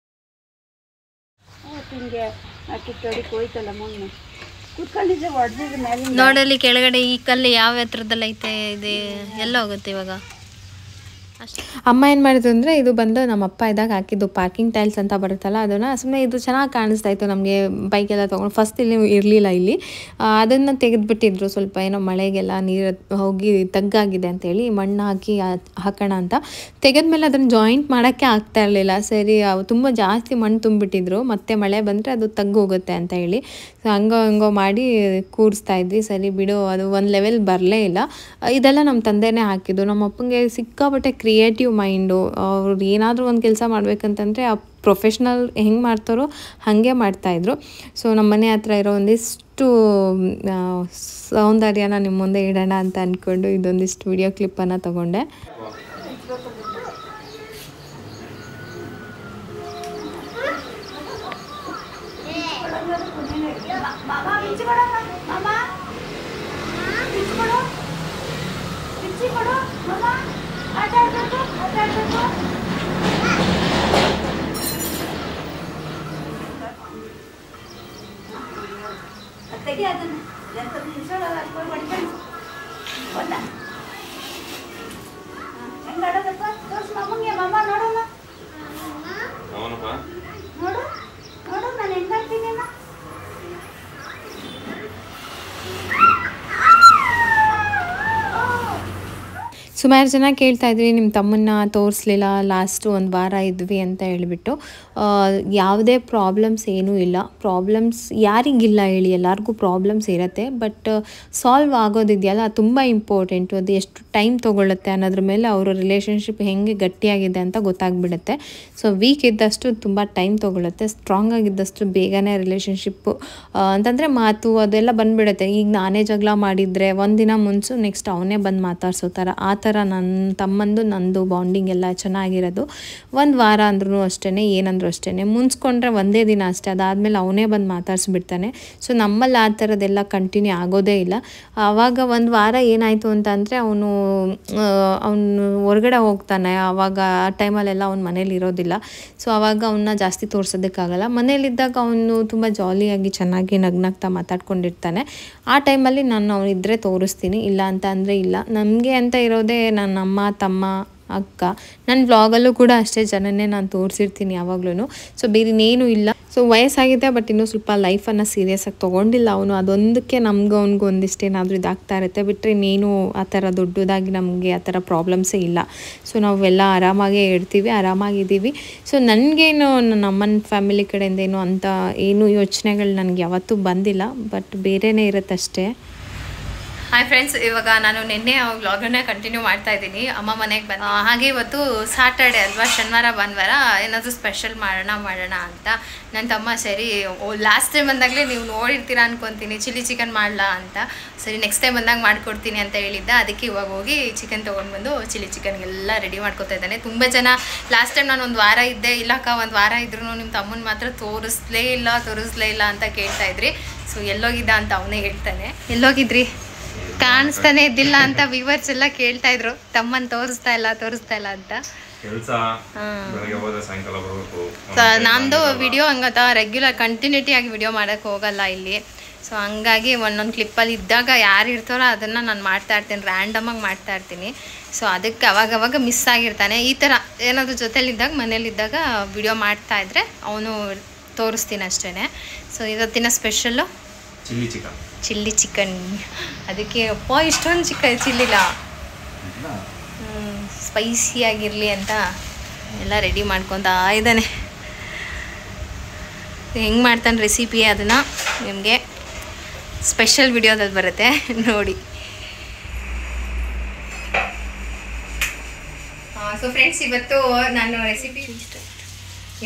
ನೋಡಲ್ಲಿ ಕೆಳಗಡೆ ಈ ಕಲ್ಲು ಯಾವ ಎತ್ತರದಲ್ಲಿ ಐತೆ, ಇದೆ ಎಲ್ಲ ಹೋಗುತ್ತೆ ಇವಾಗ. ಅಮ್ಮ ಏನು ಮಾಡಿದ್ರು ಅಂದರೆ, ಇದು ಬಂದು ನಮ್ಮ ಅಪ್ಪ ಇದ್ದಾಗ ಹಾಕಿದ್ದು ಪಾರ್ಕಿಂಗ್ ಟೈಲ್ಸ್ ಅಂತ ಬರುತ್ತಲ್ಲ, ಅದನ್ನು ಸುಮ್ಮನೆ ಇದು ಚೆನ್ನಾಗಿ ಕಾಣಿಸ್ತಾ ಇತ್ತು ನಮಗೆ. ಬೈಕೆಲ್ಲ ತೊಗೊಂಡು ಫಸ್ಟ್ ಇಲ್ಲಿ ಇರಲಿಲ್ಲ, ಇಲ್ಲಿ ಅದನ್ನು ತೆಗೆದುಬಿಟ್ಟಿದ್ರು. ಸ್ವಲ್ಪ ಏನೋ ಮಳೆಗೆಲ್ಲ ನೀರು ಹೋಗಿ ತಗ್ಗಾಗಿದೆ ಅಂತೇಳಿ ಮಣ್ಣು ಹಾಕಿ ಹಾಕೋಣ ಅಂತ ತೆಗೆದ್ಮೇಲೆ ಅದನ್ನು ಜಾಯಿಂಟ್ ಮಾಡೋಕ್ಕೆ ಆಗ್ತಾ ಇರಲಿಲ್ಲ. ಸರಿ, ಅವು ತುಂಬ ಜಾಸ್ತಿ ಮಣ್ಣು ತುಂಬಿಟ್ಟಿದ್ರು, ಮತ್ತೆ ಮಳೆ ಬಂದರೆ ಅದು ತಗ್ಗು ಹೋಗುತ್ತೆ ಅಂತ ಹೇಳಿ ಹಂಗೋ ಮಾಡಿ ಕೂರಿಸ್ತಾ ಇದ್ವಿ. ಸರಿ ಬಿಡು, ಅದು ಒಂದು ಲೆವೆಲ್ ಬರಲೇ ಇಲ್ಲ. ಇದೆಲ್ಲ ನಮ್ಮ ತಂದೆನೇ ಹಾಕಿದ್ದು. ನಮ್ಮ ಅಪ್ಪಂಗೆ ಸಿಕ್ಕಾಪಟ್ಟೆ ಕ್ರಿಯೇಟಿವ್ ಮೈಂಡು. ಅವ್ರು ಏನಾದರೂ ಒಂದು ಕೆಲಸ ಮಾಡ್ಬೇಕಂತಂದರೆ ಆ ಪ್ರೊಫೆಷ್ನಲ್ ಹೆಂಗೆ ಮಾಡ್ತಾರೋ ಹಾಗೆ ಮಾಡ್ತಾಯಿದ್ರು. ಸೊ ನಮ್ಮ ಮನೆ ಹತ್ರ ಇರೋ ಒಂದಿಷ್ಟು ಸೌಂದರ್ಯನ ನಿಮ್ಮ ಮುಂದೆ ಇಡೋಣ ಅಂತ ಅಂದ್ಕೊಂಡು ಇದೊಂದಿಷ್ಟು ವಿಡಿಯೋ ಕ್ಲಿಪ್ಪನ್ನು ತೊಗೊಂಡೆ. ಸುಮಾರು ಜನ ಕೇಳ್ತಾ ಇದ್ವಿ ನಿಮ್ಮ ತಮ್ಮನ್ನ ತೋರಿಸ್ಲಿಲ್ಲ, ಲಾಸ್ಟು ಒಂದು ವಾರ ಇದ್ವಿ ಅಂತ ಹೇಳಿಬಿಟ್ಟು. ಯಾವುದೇ ಪ್ರಾಬ್ಲಮ್ಸ್ ಏನೂ ಇಲ್ಲ. ಪ್ರಾಬ್ಲಮ್ಸ್ ಯಾರಿಗಿಲ್ಲ ಹೇಳಿ, ಎಲ್ಲರಿಗೂ ಪ್ರಾಬ್ಲಮ್ಸ್ ಇರುತ್ತೆ. ಬಟ್ ಸಾಲ್ವ್ ಆಗೋದಿದೆಯಲ್ಲ ತುಂಬ ಇಂಪಾರ್ಟೆಂಟು. ಅದು ಎಷ್ಟು ಟೈಮ್ ತೊಗೊಳುತ್ತೆ ಅನ್ನೋದ್ರ ಮೇಲೆ ಅವರ ರಿಲೇಷನ್ಶಿಪ್ ಹೆಂಗೆ ಗಟ್ಟಿಯಾಗಿದೆ ಅಂತ ಗೊತ್ತಾಗ್ಬಿಡುತ್ತೆ. ಸೊ ವೀಕ್ ಇದ್ದಷ್ಟು ತುಂಬ ಟೈಮ್ ತೊಗೊಳುತ್ತೆ, ಸ್ಟ್ರಾಂಗ್ ಆಗಿದ್ದಷ್ಟು ಬೇಗನೆ ರಿಲೇಷನ್ಶಿಪ್ಪು ಅಂತಂದರೆ ಮಾತು ಅದೆಲ್ಲ ಬಂದುಬಿಡುತ್ತೆ. ಈಗ ನಾನೇ ಜಗಳ ಮಾಡಿದರೆ ಒಂದಿನ ಮುಂಚೆ ನೆಕ್ಸ್ಟ್ ಅವನೇ ಬಂದು ಮಾತಾಡ್ಸೋ ಥರ, ಆ ಥರ ನನ್ನ ತಮ್ಮಂದು ನಂದು ಬಾಂಡಿಂಗ್ ಎಲ್ಲ ಚೆನ್ನಾಗಿರೋದು. ಒಂದು ವಾರ ಅಂದ್ರೂ ಅಷ್ಟೇ, ಏನಂದ್ರೂ ಅಷ್ಟೇ, ಮುನ್ಸ್ಕೊಂಡ್ರೆ ಒಂದೇ ದಿನ ಅಷ್ಟೇ, ಅದಾದಮೇಲೆ ಅವನೇ ಬಂದು ಮಾತಾಡಿಸ್ಬಿಡ್ತಾನೆ. ಸೊ ನಮ್ಮಲ್ಲಿ ಆ ಥರದ್ದೆಲ್ಲ ಕಂಟಿನ್ಯೂ ಆಗೋದೇ ಇಲ್ಲ. ಆವಾಗ ಒಂದು ವಾರ ಏನಾಯಿತು ಅಂತಂದರೆ ಅವನು ಹೊರಗಡೆ ಹೋಗ್ತಾನೆ. ಆವಾಗ ಆ ಟೈಮಲ್ಲೆಲ್ಲ ಅವ್ನು ಮನೇಲಿ ಇರೋದಿಲ್ಲ. ಸೊ ಆವಾಗ ಅವನ್ನ ಜಾಸ್ತಿ ತೋರಿಸೋದಕ್ಕಾಗಲ್ಲ. ಮನೇಲಿದ್ದಾಗ ಅವನು ತುಂಬ ಜಾಲಿಯಾಗಿ ಚೆನ್ನಾಗಿ ನಗ್ನಗ್ತಾ ಮಾತಾಡ್ಕೊಂಡಿರ್ತಾನೆ. ಆ ಟೈಮಲ್ಲಿ ನಾನು ಅವನಿದ್ದರೆ ತೋರಿಸ್ತೀನಿ, ಇಲ್ಲ ಅಂತ ಅಂದರೆ ಇಲ್ಲ. ನಮಗೆ ಅಂತ ಇರೋದೇ ನನ್ನ ಅಮ್ಮ, ತಮ್ಮ, ಅಕ್ಕ. ನನ್ನ ವ್ಲಾಗಲ್ಲೂ ಕೂಡ ಅಷ್ಟೇ ಜನನೇ ನಾನು ತೋರಿಸಿರ್ತೀನಿ ಯಾವಾಗ್ಲೂ. ಸೊ ಬೇರೆ ಇನ್ನೇನು ಇಲ್ಲ. ಸೊ ವಯಸ್ಸಾಗಿದೆ, ಬಟ್ ಇನ್ನೂ ಸ್ವಲ್ಪ ಲೈಫನ್ನು ಸೀರಿಯಸ್ಸಾಗಿ ತೊಗೊಂಡಿಲ್ಲ ಅವನು. ಅದೊಂದಕ್ಕೆ ನಮ್ಗೆ ಅವ್ನಿಗೆ ಒಂದಿಷ್ಟೇನಾದರೂ ಇದಾಗ್ತಾ ಇರುತ್ತೆ. ಬಿಟ್ಟರೆ ಇನ್ನೇನು ಆ ಥರ ದೊಡ್ಡದಾಗಿ ನಮಗೆ ಆ ಥರ ಪ್ರಾಬ್ಲಮ್ಸೇ ಇಲ್ಲ. ಸೊ ನಾವೆಲ್ಲ ಆರಾಮಾಗೇ ಇರ್ತೀವಿ, ಆರಾಮಾಗಿದ್ದೀವಿ. ಸೊ ನನಗೇನು ನನ್ನ ಅಮ್ಮನ ಫ್ಯಾಮಿಲಿ ಕಡೆಯಿಂದ ಏನು ಅಂತ ಏನು ಯೋಚನೆಗಳು ನನಗೆ ಯಾವತ್ತೂ ಬಂದಿಲ್ಲ. ಬಟ್ ಬೇರೆಯೇ ಇರುತ್ತಷ್ಟೇ. ಹಾಯ್ ಫ್ರೆಂಡ್ಸ್, ಇವಾಗ ನಾನು ನಿನ್ನೆ ವ್ಲಾಗನ್ನೇ ಕಂಟಿನ್ಯೂ ಮಾಡ್ತಾ ಇದ್ದೀನಿ. ಅಮ್ಮ ಮನೆಗೆ ಬಂದು ಹಾಗೆ ಇವತ್ತು ಸಾಟರ್ಡೆ ಅಲ್ವಾ, ಶನಿವಾರ ಭಾನುವಾರ ಏನಾದರೂ ಸ್ಪೆಷಲ್ ಮಾಡೋಣ ಅಂತ ನನ್ನ ತಮ್ಮ ಸರಿ ಲಾಸ್ಟ್ ಟೈಮ್ ಬಂದಾಗಲೇ ನೀವು ನೋಡಿರ್ತೀರ ಅನ್ಕೊತೀನಿ ಚಿಲ್ಲಿ ಚಿಕನ್ ಮಾಡಲಾ ಅಂತ. ಸರಿ ನೆಕ್ಸ್ಟ್ ಟೈಮ್ ಬಂದಾಗ ಮಾಡಿಕೊಡ್ತೀನಿ ಅಂತ ಹೇಳಿದ್ದ. ಅದಕ್ಕೆ ಇವಾಗ ಹೋಗಿ ಚಿಕನ್ ತೊಗೊಂಡು ಬಂದು ಚಿಲ್ಲಿ ಚಿಕನ್ಗೆಲ್ಲ ರೆಡಿ ಮಾಡ್ಕೊತಾ ಇದ್ದಾನೆ. ತುಂಬ ಜನ ಲಾಸ್ಟ್ ಟೈಮ್ ನಾನು ಒಂದು ವಾರ ಇದ್ದೆ, ಇಲ್ಲಕ್ಕ ಒಂದು ವಾರ ಇದ್ರೂ ನಿಮ್ಮ ತಮ್ಮನ ಮಾತ್ರ ತೋರಿಸ್ಲೇ ಇಲ್ಲ ಅಂತ ಕೇಳ್ತಾ ಇದ್ರಿ. ಸೊ ಎಲ್ಲೋಗಿದ್ದ ಅಂತ ಅವನೇ ಹೇಳ್ತಾನೆ. ಎಲ್ಲೋಗಿದ್ರಿ ಕಾಣಿಸ್ತಾನೆ ಇದ್ದಿಲ್ಲ ಅಂತ ವ್ಯೂವರ್ಸ್ ಎಲ್ಲ ಕೇಳ್ತಾ ಇದ್ರು, ತಮ್ಮನ್ ತೋರಿಸ್ತಾ ಇಲ್ಲ ಅಂತ. ನಮ್ದು ವಿಡಿಯೋ ಹಂಗತ್ತ ರೆಗ್ಯುಲರ್ ಕಂಟಿನ್ಯೂಟಿ ಆಗಿ ವಿಡಿಯೋ ಮಾಡಕ್ ಹೋಗಲ್ಲ ಇಲ್ಲಿ. ಸೊ ಹಂಗಾಗಿ ಒಂದೊಂದು ಕ್ಲಿಪ್ಪಲ್ಲಿ ಇದ್ದಾಗ ಯಾರು ಇರ್ತಾರೋ ಅದನ್ನು ನಾನು ಮಾಡ್ತಾ ಇರ್ತೀನಿ, ರ್ಯಾಂಡಮಾಗಿ ಮಾಡ್ತಾ ಇರ್ತೀನಿ. ಸೊ ಅದಕ್ಕೆ ಅವಾಗವಾಗ ಮಿಸ್ ಆಗಿರ್ತಾನೆ. ಈ ಥರ ಏನಾದರೂ ಜೊತೆಲಿದ್ದಾಗ ಮನೇಲಿದ್ದಾಗ ವಿಡಿಯೋ ಮಾಡ್ತಾ ಇದ್ರೆ ಅವನು ತೋರಿಸ್ತೀನಿ ಅಷ್ಟೇ. ಸೊ ಇವತ್ತಿನ ಸ್ಪೆಷಲ್ಲು ಚಿಲ್ಲಿ ಚಿಕನ್. ಅದಕ್ಕೆ ಅಪ್ಪ ಇಷ್ಟೊಂದು ಚಿಲ್ಲಿಲ್ಲ, ಸ್ಪೈಸಿಯಾಗಿರಲಿ ಅಂತ ಎಲ್ಲ ರೆಡಿ ಮಾಡ್ಕೊತಾ ಇದ್ದಾನೆ. ಹೆಂಗೆ ಮಾಡ್ತಾನೆ ರೆಸಿಪಿ ಅದನ್ನು ನಿಮಗೆ ಸ್ಪೆಷಲ್ ವಿಡಿಯೋದಲ್ಲಿ ಬರುತ್ತೆ ನೋಡಿ. ಸೊ ಫ್ರೆಂಡ್ಸ್, ಇವತ್ತು ನಾನು ರೆಸಿಪಿ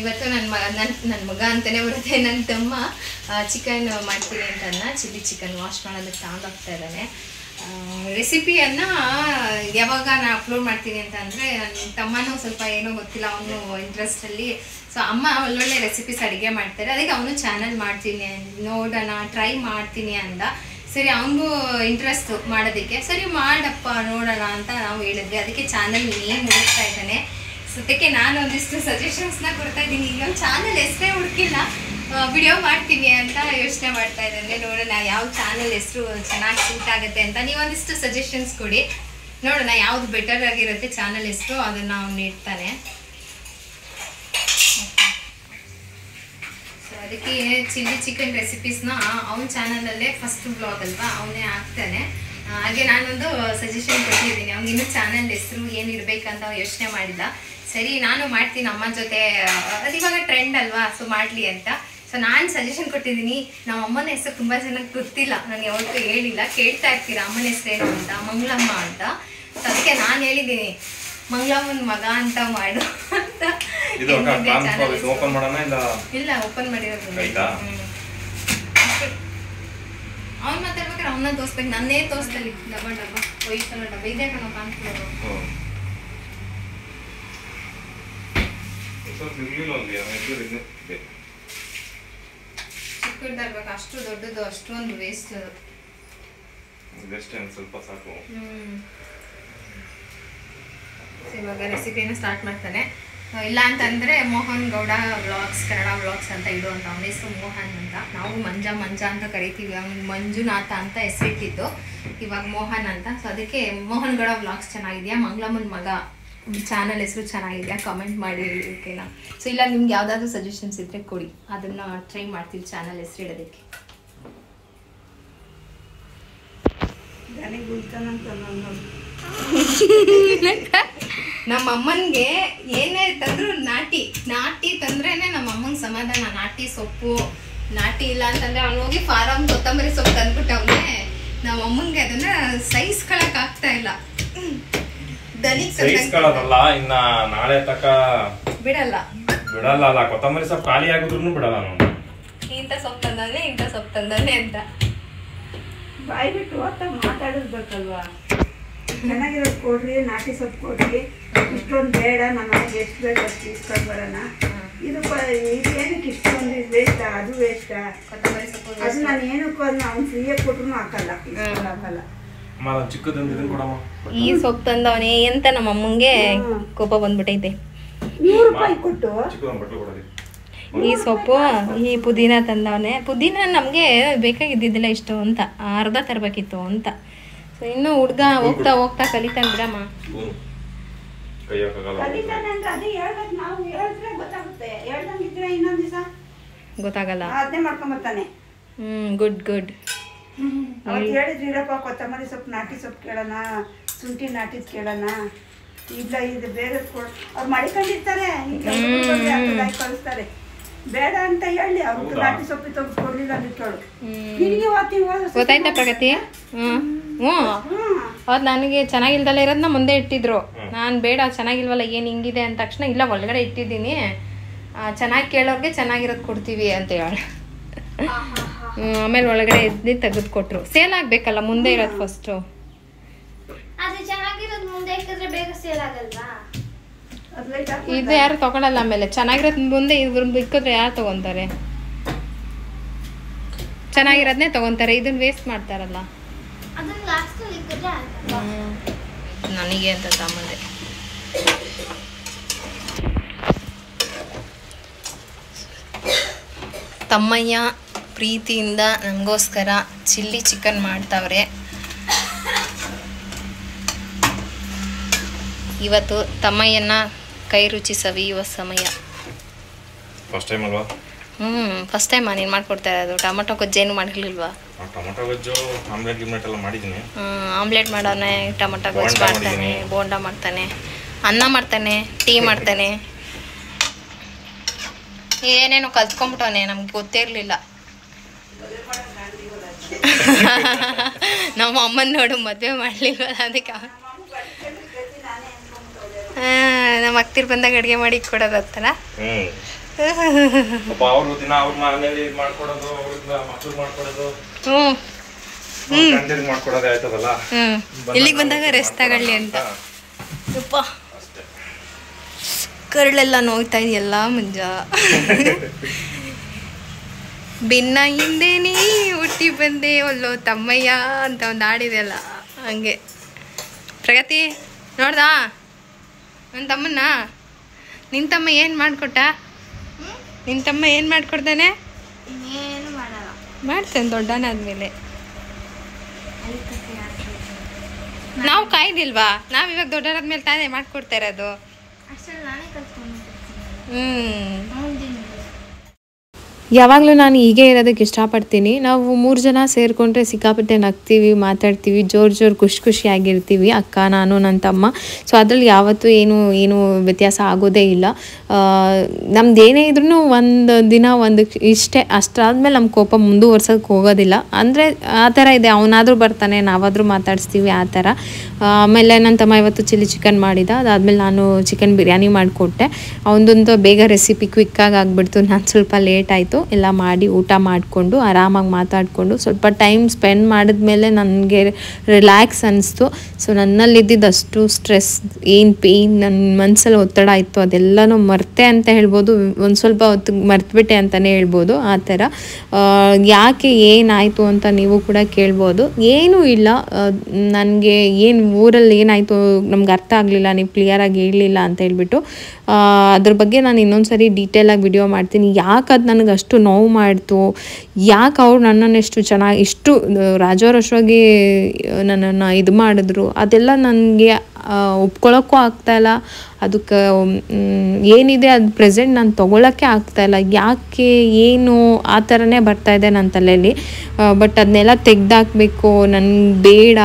ಇವತ್ತು ನನ್ನ ಮಗ ಅಂತಲೇ ಬರುತ್ತೆ, ನನ್ನ ತಮ್ಮ ಚಿಕನ್ ಮಾಡ್ತೀನಿ ಅಂತ ಚಿಲ್ಲಿ ಚಿಕನ್ ವಾಶ್ ಮಾಡೋದಕ್ಕೆ ತಗೊಂಡೋಗ್ತಾ ಇದ್ದಾನೆ. ರೆಸಿಪಿಯನ್ನು ಯಾವಾಗ ನಾನು ಅಪ್ಲೋಡ್ ಮಾಡ್ತೀನಿ ಅಂತ ಅಂದರೆ ನನ್ನ ತಮ್ಮನೂ ಸ್ವಲ್ಪ ಏನೋ ಗೊತ್ತಿಲ್ಲ, ಅವನು ಇಂಟ್ರೆಸ್ಟಲ್ಲಿ. ಸೊ ಅಮ್ಮ ಒಳ್ಳೊಳ್ಳೆ ರೆಸಿಪೀಸ್ ಅಡುಗೆ ಮಾಡ್ತಾರೆ, ಅದಕ್ಕೆ ಅವನು ಚಾನಲ್ ಮಾಡ್ತೀನಿ ನೋಡೋಣ ಟ್ರೈ ಮಾಡ್ತೀನಿ ಅಂದ. ಸರಿ ಅವನಿಗೂ ಇಂಟ್ರೆಸ್ಟು ಮಾಡೋದಕ್ಕೆ, ಸರಿ ಮಾಡಪ್ಪ ನೋಡೋಣ ಅಂತ ನಾವು ಹೇಳಿದ್ವಿ. ಅದಕ್ಕೆ ಚಾನಲ್ ನೇಮ್ ಹುಡುಕ್ತಾ ಇದ್ದಾನೆ. ಸದ್ಯಕ್ಕೆ ನಾನು ಒಂದಿಷ್ಟು ಸಜೆಷನ್ಸ್ನ ಕೊಡ್ತಾ ಇದ್ದೀನಿ. ಈಗ ಚಾನಲ್ ಹೆಸರೇ ಹುಡುಕಿಲ್ಲ, ವಿಡಿಯೋ ಮಾಡ್ತೀನಿ ಅಂತ ಯೋಚನೆ ಮಾಡ್ತಾ ಇದ್ದೇನೆ. ನೋಡೋಣ ಯಾವ ಚಾನಲ್ ಹೆಸರು ಚೆನ್ನಾಗಿ ಸೂಟ್ ಆಗುತ್ತೆ ಅಂತ ನೀವೊಂದಿಷ್ಟು ಸಜೆಷನ್ಸ್ ಕೊಡಿ, ನೋಡೋಣ ಯಾವುದು ಬೆಟರ್ ಆಗಿರುತ್ತೆ ಚಾನಲ್ ಹೆಸರು, ಅದನ್ನು ಅವ್ನು ಇಡ್ತಾನೆ. ಸೊ ಅದಕ್ಕೆ ಚಿಲ್ಲಿ ಚಿಕನ್ ರೆಸಿಪೀಸ್ನ ಅವನ ಚಾನಲಲ್ಲೇ ಫಸ್ಟ್ ಬ್ಲಾಗ್ ಅಲ್ವಾ, ಅವನೇ ಹಾಕ್ತಾನೆ. ಹಾಗೆ ನಾನೊಂದು ಸಜೆಷನ್ ಕೊಟ್ಟಿದ್ದೀನಿ, ಅವ್ನಿಗಿನ್ನೂ ಚಾನಲ್ ಹೆಸರು ಏನು ಇಡಬೇಕಂತ ಯೋಚನೆ ಮಾಡಿಲ್ಲ. ಸರಿ ನಾನು ಮಾಡ್ತೀನಿ ಅಮ್ಮನ ಜೊತೆ, ಅದು ಇವಾಗ ಟ್ರೆಂಡ್ ಅಲ್ವಾ, ಸೊ ಮಾಡಲಿ ಅಂತ. ಸೊ ನಾನು ಸಜೆಷನ್ ಕೊಟ್ಟಿದ್ದೀನಿ. ನಮ್ಮ ಅಮ್ಮನ ಹೆಸರು ತುಂಬ ಜನಕ್ಕೆ ಗೊತ್ತಿಲ್ಲ, ನಾನು ಯಾವತ್ತೂ ಹೇಳಿಲ್ಲ, ಕೇಳ್ತಾ ಇರ್ತೀರ ಅಮ್ಮನ ಹೆಸರೇನು ಅಂತ, ಮಂಗಳಮ್ಮ ಅಂತ. ಸೊ ಅದಕ್ಕೆ ನಾನು ಹೇಳಿದ್ದೀನಿ ಮಂಗಳಮ್ಮನ ಮಗ ಅಂತ ಮಾಡು ಅಂತ. ಇಲ್ಲ ಓಪನ್ ಮಾಡಿರೋದು. ಅವ್ನು ಮಾತಾಡ್ಬೇಕಾದ್ರೆ ಅವನ್ನ ತೋರಿಸ್ಬೇಕು, ನನ್ನೇ ತೋರಿಸ್ದಲ್ಲಿ ಡಬ್ಬ ಒಯ್ತಲ್ಲ ಡಬ್ಬ ಇದೆ ಕಣ ಕಾಣ್ತಿರೋದು. ಚಿಕ್ಕದಾಗ್ಬೇಕು, ಅಷ್ಟು ದೊಡ್ಡದು ಅಷ್ಟೊಂದು ವೇಸ್ಟ್ ಸ್ವಲ್ಪ ಸಾಕು. ಇವಾಗ ರೆಸಿಪಿನ ಸ್ಟಾರ್ಟ್ ಮಾಡ್ತಾನೆ. ಇಲ್ಲ ಅಂತಂದರೆ ಮೋಹನ್ ಗೌಡ ವ್ಲಾಗ್ಸ್, ಕನ್ನಡ ವ್ಲಾಗ್ಸ್ ಅಂತ ಇಡುವಂಥ ಅವನ ಹೆಸರು ಮೋಹನ್ ಅಂತ. ನಾವು ಮಂಜ ಅಂತ ಕರಿತೀವಿ, ಅವ್ನಿಗೆ ಮಂಜುನಾಥ ಅಂತ ಹೆಸರಿಟ್ಟಿದ್ದು, ಇವಾಗ ಮೋಹನ್ ಅಂತ. ಸೊ ಅದಕ್ಕೆ ಮೋಹನ್ ಗೌಡ ವ್ಲಾಗ್ಸ್ ಚೆನ್ನಾಗಿದೆಯಾ, ಮಂಗಳಮ್ಮನ ಮಗ ಚಾನಲ್ ಹೆಸರು ಚೆನ್ನಾಗಿದೆಯಾ ಕಮೆಂಟ್ ಮಾಡಿ ಓಕೆನಾ. ಸೊ ಇಲ್ಲ ನಿಮ್ಗೆ ಯಾವುದಾದ್ರೂ ಸಜೆಷನ್ಸ್ ಇದ್ದರೆ ಕೊಡಿ, ಅದನ್ನು ಟ್ರೈ ಮಾಡ್ತೀವಿ ಚಾನಲ್ ಹೆಸರು ಇಡೋದಕ್ಕೆ. ನನಗೆ ಗುಲ್ತಾನಂತ ನಾನು ನಮ್ಮ ಅಮ್ಮನಿಗೆ ಏನೇ ತಂದ್ರು ನಾಟಿ ತಂದ್ರೇನೆ ನಮ್ಮ ಅಮ್ಮಂಗೆ ಸಮಾಧಾನ. ನಾಟಿ ಸೊಪ್ಪು ನಾಟಿ ಇಲ್ಲ ಅಂತಂದ್ರೆ ಅವ್ನು ಹೋಗಿ ಫಾರಂ ಕೊತ್ತಂಬರಿ ಸೊಪ್ಪು ತಂದ್ಬಿಟ್ಟವ್ನೆ. ನಮ್ಮ ಅಮ್ಮಂಗೆ ಅದನ್ನ ಸಹಿಸ್ಕೊಳಕ್ ಆಗ್ತಾ ಇಲ್ಲ. ಸಹಿಸ್ಕೊಳ್ಳೋದಲ್ಲ, ಇನ್ನ ನಾಳೆ ತಕ ಬಿಡಲ್ಲ ಕೊತ್ತಂಬರಿ ಸೊಪ್ಪು ಖಾಲಿ ಆಗಿದ್ರು ಬಿಡಲ್ಲ ನಾವು. ಇಂಥ ಸೊಪ್ಪು ತಂದಾನೆ ಅಂತ ಬಾಯಿ ಬಿಟ್ಟು ಮಾತಾಡಿಸ್ಬೇಕಲ್ವಾ. ಚೆನ್ನಾಗಿರೋದು ಕೊಡ್ರಿ, ನಾಟಿ ಸೊಪ್ಪು ಕೊಡ್ರಿ, ಇಷ್ಟೊಂದು ಬೇಡ, ನಮ್ಮ ಮನೆಗೆ ಎಷ್ಟು ಬೇಕು ಅಷ್ಟು ಇಸ್ಕೊಂಡು ಬರೋಣ. ಇದು ಏನಕ್ಕೆ ಇಷ್ಟೊಂದು ಇದು ವೇಸ್ಟಾ, ಅದು ವೇಸ್ಟಾ, ಕೊತ್ತಂಬರಿ ಸೊಪ್ಪು ಅದು ನಾನು ಏನಕ್ಕೂ ಅದನ್ನ ಅವ್ನು ಫ್ರೀಯಾಗಿ ಕೊಟ್ರು ಹಾಕಲ್ಲ. ಈ ಸೊಪ್ಪು ತಂದವನೇ ಅಂತ ನಮ್ಮ ಅಮ್ಮಂಗೆ ಕೋಪ ಬಂದ್ಬಿಟ್ಟೈತೆ. 100 ರೂಪಾಯಿ ಕೊಟ್ಟು ಈ ಸೊಪ್ಪು ಈ ಪುದೀನ ತಂದವನೆ. ಪುದೀನ ನಮಗೆ ಬೇಕಾಗಿದ್ದಿದ್ದಿಲ್ಲ ಇಷ್ಟು ಅಂತ, ಅರ್ಧ ತರಬೇಕಿತ್ತು ಅಂತ. ಸೊ ಇನ್ನು ಹುಡ್ಗ ಹೋಗ್ತಾ ಕಲಿತಾನೆ ಬಿಡಮ್ಮ. ಕಲಿತಾನೆ ಅಂದ್ರೆ ಅದೇ ಹೇಳ್ಬೇಕು, ನಾವು ಹೇಳಿದ್ರೆ ಗೊತ್ತಾಗುತ್ತೆ. ಹೇಳ್ದಂಗಿದ್ರೆ ಇನ್ನೊಂದು ದಿವಸ ಗೊತ್ತಾಗಲ್ಲ, ಅದನ್ನೇ ಮಾಡ್ಕೊಂಬರ್ತಾನೆ. ಗುಡ್ ಅವತ್ತು ಹೇಳಿದ್ರಿ ಇರಪ್ಪ ಕೊತ್ತಂಬರಿ ಸೊಪ್ಪು ನಾಟಿ ಸೊಪ್ಪು ಕೇಳೋಣ, ಶುಂಠಿ ನಾಟಿದ್ ಕೇಳೋಣ. ಇಲ್ಲ ಇದು ಬೇರೆ ಅವ್ರು ಮಾಡಿಕೊಂಡಿರ್ತಾರೆ, ಕಳಿಸ್ತಾರೆ. ಬೇಡ ಅಂತ ಹೇಳಿ ಅವ್ರಿಗೆ ನಾಟಿ ಸೊಪ್ಪು ತೆಗೆದುಕೊಡ್ಲಿಲ್ಲ ಅಂದ್ಕೊಳ್ಳು. ನಿನಗೆ ಗೊತ್ತಾಯ್ತಾ ಪ್ರಗತಿ? ಅವ್ರು ನನಗೆ ಚೆನ್ನಾಗಿಲ್ದಲ್ಲ ಇರೋದನ್ನ ಮುಂದೆ ಇಟ್ಟಿದ್ರು. ನಾನು ಬೇಡ ಚೆನ್ನಾಗಿಲ್ವಲ್ಲ ಏನು ಹಿಂಗಿದೆ ಅಂದ ತಕ್ಷಣ ಇಲ್ಲ ಒಳಗಡೆ ಇಟ್ಟಿದ್ದೀನಿ, ಚೆನ್ನಾಗಿ ಕೇಳೋರ್ಗೆ ಚೆನ್ನಾಗಿರೋದು ಕೊಡ್ತೀವಿ ಅಂತ ಹೇಳಿ ಆಮೇಲೆ ಒಳಗಡೆ ಎದ್ದು ತೆಗೆದು ಕೊಟ್ರು. ಸೇಲ್ ಆಗ್ಬೇಕಲ್ಲ, ಮುಂದೆ ಇರೋದು ಫಸ್ಟು. ಇದು ಯಾರು ತಗೊಳಲ್ಲ, ಆಮೇಲೆ ಚೆನ್ನಾಗಿರೋದ್ ಮುಂದೆ ಇವ್ರು ಇಕ್ಕಿದ್ರೆ ಯಾರು ತಗೊಂತಾರೆ? ಚೆನ್ನಾಗಿರೋದನ್ನೇ ತಗೊಂತಾರೆ, ಇದನ್ನ ವೇಸ್ಟ್ ಮಾಡ್ತಾರಲ್ಲ. ನನಗೆ ಅಂತ ಸಾಮಾನ್ಯ ತಮ್ಮಯ್ಯ ಪ್ರೀತಿಯಿಂದ ನನಗೋಸ್ಕರ ಚಿಲ್ಲಿ ಚಿಕನ್ ಮಾಡ್ತಾವ್ರೆ. ಇವತ್ತು ತಮ್ಮಯ್ಯನ ಕೈ ರುಚಿ ಸವಿಯುವ ಸಮಯ. ಫಸ್ಟ್ ಟೈಮ್ ಅಲ್ವಾ? ಫಸ್ಟ್ ಟೈಮ್ ನೀನು ಮಾಡ್ಕೊಡ್ತಾ ಇರೋದು. ಟೊಮೊಟೊ ಗೊಜ್ಜೇನು ಮಾಡಿರ್ಲಿಲ್ವಾ? ಟೊಮೊಟೊ ಗೊಜ್ಜು ಆಮ್ಲೆಟ್ ಎಲ್ಲ ಮಾಡಿದ್ದೀನಿ. ಆಮ್ಲೆಟ್ ಮಾಡೋನೆ, ಟೊಮೊಟೊ ಗೊಜ್ಜು ಮಾಡ್ತಾನೆ, ಬೋಂಡ ಮಾಡ್ತಾನೆ, ಅನ್ನ ಮಾಡ್ತಾನೆ, ಟೀ ಮಾಡ್ತಾನೆ, ಏನೇನೋ ಕಲ್ತ್ಕೊಂಡ್ಬಿಟ್ಟವನೆ, ನಮ್ಗೆ ಗೊತ್ತೇ ಇರಲಿಲ್ಲ. ನಮ್ಮ ಅಮ್ಮನ ನೋಡು ಮದುವೆ ಮಾಡಲಿಲ್ವಲ್ಲ, ಅದಕ್ಕೆ ನಮ್ಮ ಅಕ್ತಿರ್ ಬಂದಾಗ ಅಡುಗೆ ಮಾಡಿ ಕೊಡೋದು ಅಂತಾರ. ಇಲ್ಲಿಗೆ ಬಂದಾಗ ರೆಸ್ಟ್ ತಗೊಳ್ಳಿ ಅಂತ. ಯಪ್ಪ ಕರಳೆಲ್ಲ ನೋಯ್ತಾ ಇದೆಯಲ್ಲ ಮುಂಜ. ಭಿನ್ನ ಹಿಂದೆ ನೀ ಹುಟ್ಟಿ ಬಂದೆ ಒಲ್ಲೋ ತಮ್ಮಯ್ಯ ಅಂತ ಒಂದು ಹಾಡಿದೆಯಲ್ಲ, ಹಂಗೆ. ಪ್ರಗತಿ ನೋಡ್ದಾ ನನ್ನ ತಮ್ಮನ್ನ? ನಿನ್ನ ತಮ್ಮ ಏನು ಮಾಡಿಕೊಟ್ಟ? ನಿನ್ನ ತಮ್ಮ ಏನು ಮಾಡಿಕೊಡ್ತಾನೆ? ಮಾಡ್ತಾನೆ ದೊಡ್ಡನಾದ್ಮೇಲೆ. ನಾವು ಕಾಯ್ದಿಲ್ವಾ? ನಾವು ಇವಾಗ ದೊಡ್ಡರಾದ್ಮೇಲೆ ತಾನೇ ಮಾಡ್ಕೊಡ್ತಾ ಇರೋದು. ಯಾವಾಗಲೂ ನಾನು ಹೀಗೆ ಇರೋದಕ್ಕೆ ಇಷ್ಟಪಡ್ತೀನಿ. ನಾವು 3 ಜನ ಸೇರಿಕೊಂಡ್ರೆ ಸಿಕ್ಕಾಪಟ್ಟೆ ನಗ್ತೀವಿ, ಮಾತಾಡ್ತೀವಿ, ಜೋರು ಖುಷಿಯಾಗಿರ್ತೀವಿ, ಅಕ್ಕ, ನಾನು, ನನ್ನ ತಮ್ಮ. ಸೊ ಅದರಲ್ಲಿ ಯಾವತ್ತೂ ಏನು ವ್ಯತ್ಯಾಸ ಆಗೋದೇ ಇಲ್ಲ. ನಮ್ದು ಏನೇ ಇದ್ರೂ ಒಂದು ದಿನ ಇಷ್ಟೇ, ಅಷ್ಟಾದ್ಮೇಲೆ ನಮ್ಮ ಕೋಪ ಮುಂದುವರ್ಸೋಕ್ಕೆ ಹೋಗೋದಿಲ್ಲ. ಅಂದರೆ ಆ ಥರ ಇದೆ, ಅವನಾದರೂ ಬರ್ತಾನೆ, ನಾವಾದರೂ ಮಾತಾಡಿಸ್ತೀವಿ, ಆ ಥರ. ಆಮೇಲೆ ನನ್ನ ತಮ್ಮ ಇವತ್ತು ಚಿಲ್ಲಿ ಚಿಕನ್ ಮಾಡಿದ, ಅದಾದಮೇಲೆ ನಾನು ಚಿಕನ್ ಬಿರಿಯಾನಿ ಮಾಡಿಕೊಟ್ಟೆ. ಅವನದೊಂದು ಬೇಗ ರೆಸಿಪಿ ಕ್ವಿಕ್ಕಾಗಿ ಆಗಿಬಿಡ್ತು. ನಾನು ಸ್ವಲ್ಪ ಲೇಟ್ ಆಯಿತು. ಎಲ್ಲ ಮಾಡಿ ಊಟ ಮಾಡಿಕೊಂಡು ಆರಾಮಾಗಿ ಮಾತಾಡಿಕೊಂಡು ಸ್ವಲ್ಪ ಟೈಮ್ ಸ್ಪೆಂಡ್ ಮಾಡಿದ್ಮೇಲೆ ನನಗೆ ರಿಲ್ಯಾಕ್ಸ್ ಅನ್ನಿಸ್ತು. ಸೊ ನನ್ನಲ್ಲಿದ್ದಿದ್ದಷ್ಟು ಸ್ಟ್ರೆಸ್, ಏನು ಪೇಯ್ನ್, ನನ್ನ ಮನಸ್ಸಲ್ಲಿ ಒತ್ತಡ ಇತ್ತು, ಅದೆಲ್ಲನೂ ಮರ್ತೆ ಅಂತ ಹೇಳ್ಬೋದು. ಒಂದು ಸ್ವಲ್ಪ ಹೊತ್ತು ಮರ್ತುಬಿಟ್ಟೆ ಅಂತಲೇ ಹೇಳ್ಬೋದು. ಆ ಥರ ಯಾಕೆ ಏನಾಯಿತು ಅಂತ ನೀವು ಕೂಡ ಕೇಳ್ಬೋದು. ಏನೂ ಇಲ್ಲ, ನನಗೆ ಏನು ಊರಲ್ಲಿ ಏನಾಯಿತು ನಮ್ಗೆ ಅರ್ಥ ಆಗಲಿಲ್ಲ, ನೀವು ಕ್ಲಿಯರಾಗಿ ಹೇಳಲಿಲ್ಲ ಅಂತ ಹೇಳ್ಬಿಟ್ಟು ಅದ್ರ ಬಗ್ಗೆ ನಾನು ಇನ್ನೊಂದು ಸರಿ ಡೀಟೇಲಾಗಿ ವಿಡಿಯೋ ಮಾಡ್ತೀನಿ. ಯಾಕೆ ಅದು ನನಗೆ ಅಷ್ಟು ನೋವು ಮಾಡ್ತು. ಯಾಕೆ ಅವ್ರು ನನ್ನನ್ನು ಇಷ್ಟು ರಾಜವರಷ್ಟವಾಗಿ ನನ್ನನ್ನು ಇದು ಮಾಡಿದ್ರು ಅದೆಲ್ಲ ನನಗೆ ಒಪ್ಕೊಳ್ಳೋಕ್ಕೂ ಆಗ್ತಾಯಿಲ್ಲ. ಅದಕ್ಕೆ ಏನಿದೆ ಅದು ಪ್ರೆಸೆಂಟ್ ನಾನು ತೊಗೊಳಕ್ಕೆ ಆಗ್ತಾಯಿಲ್ಲ. ಯಾಕೆ ಏನು ಆ ಥರನೇ ಬರ್ತಾಯಿದೆ ನನ್ನ ತಲೆಯಲ್ಲಿ. ಬಟ್ ಅದನ್ನೆಲ್ಲ ತೆಗ್ದಾಕಬೇಕು, ನನಗೆ ಬೇಡ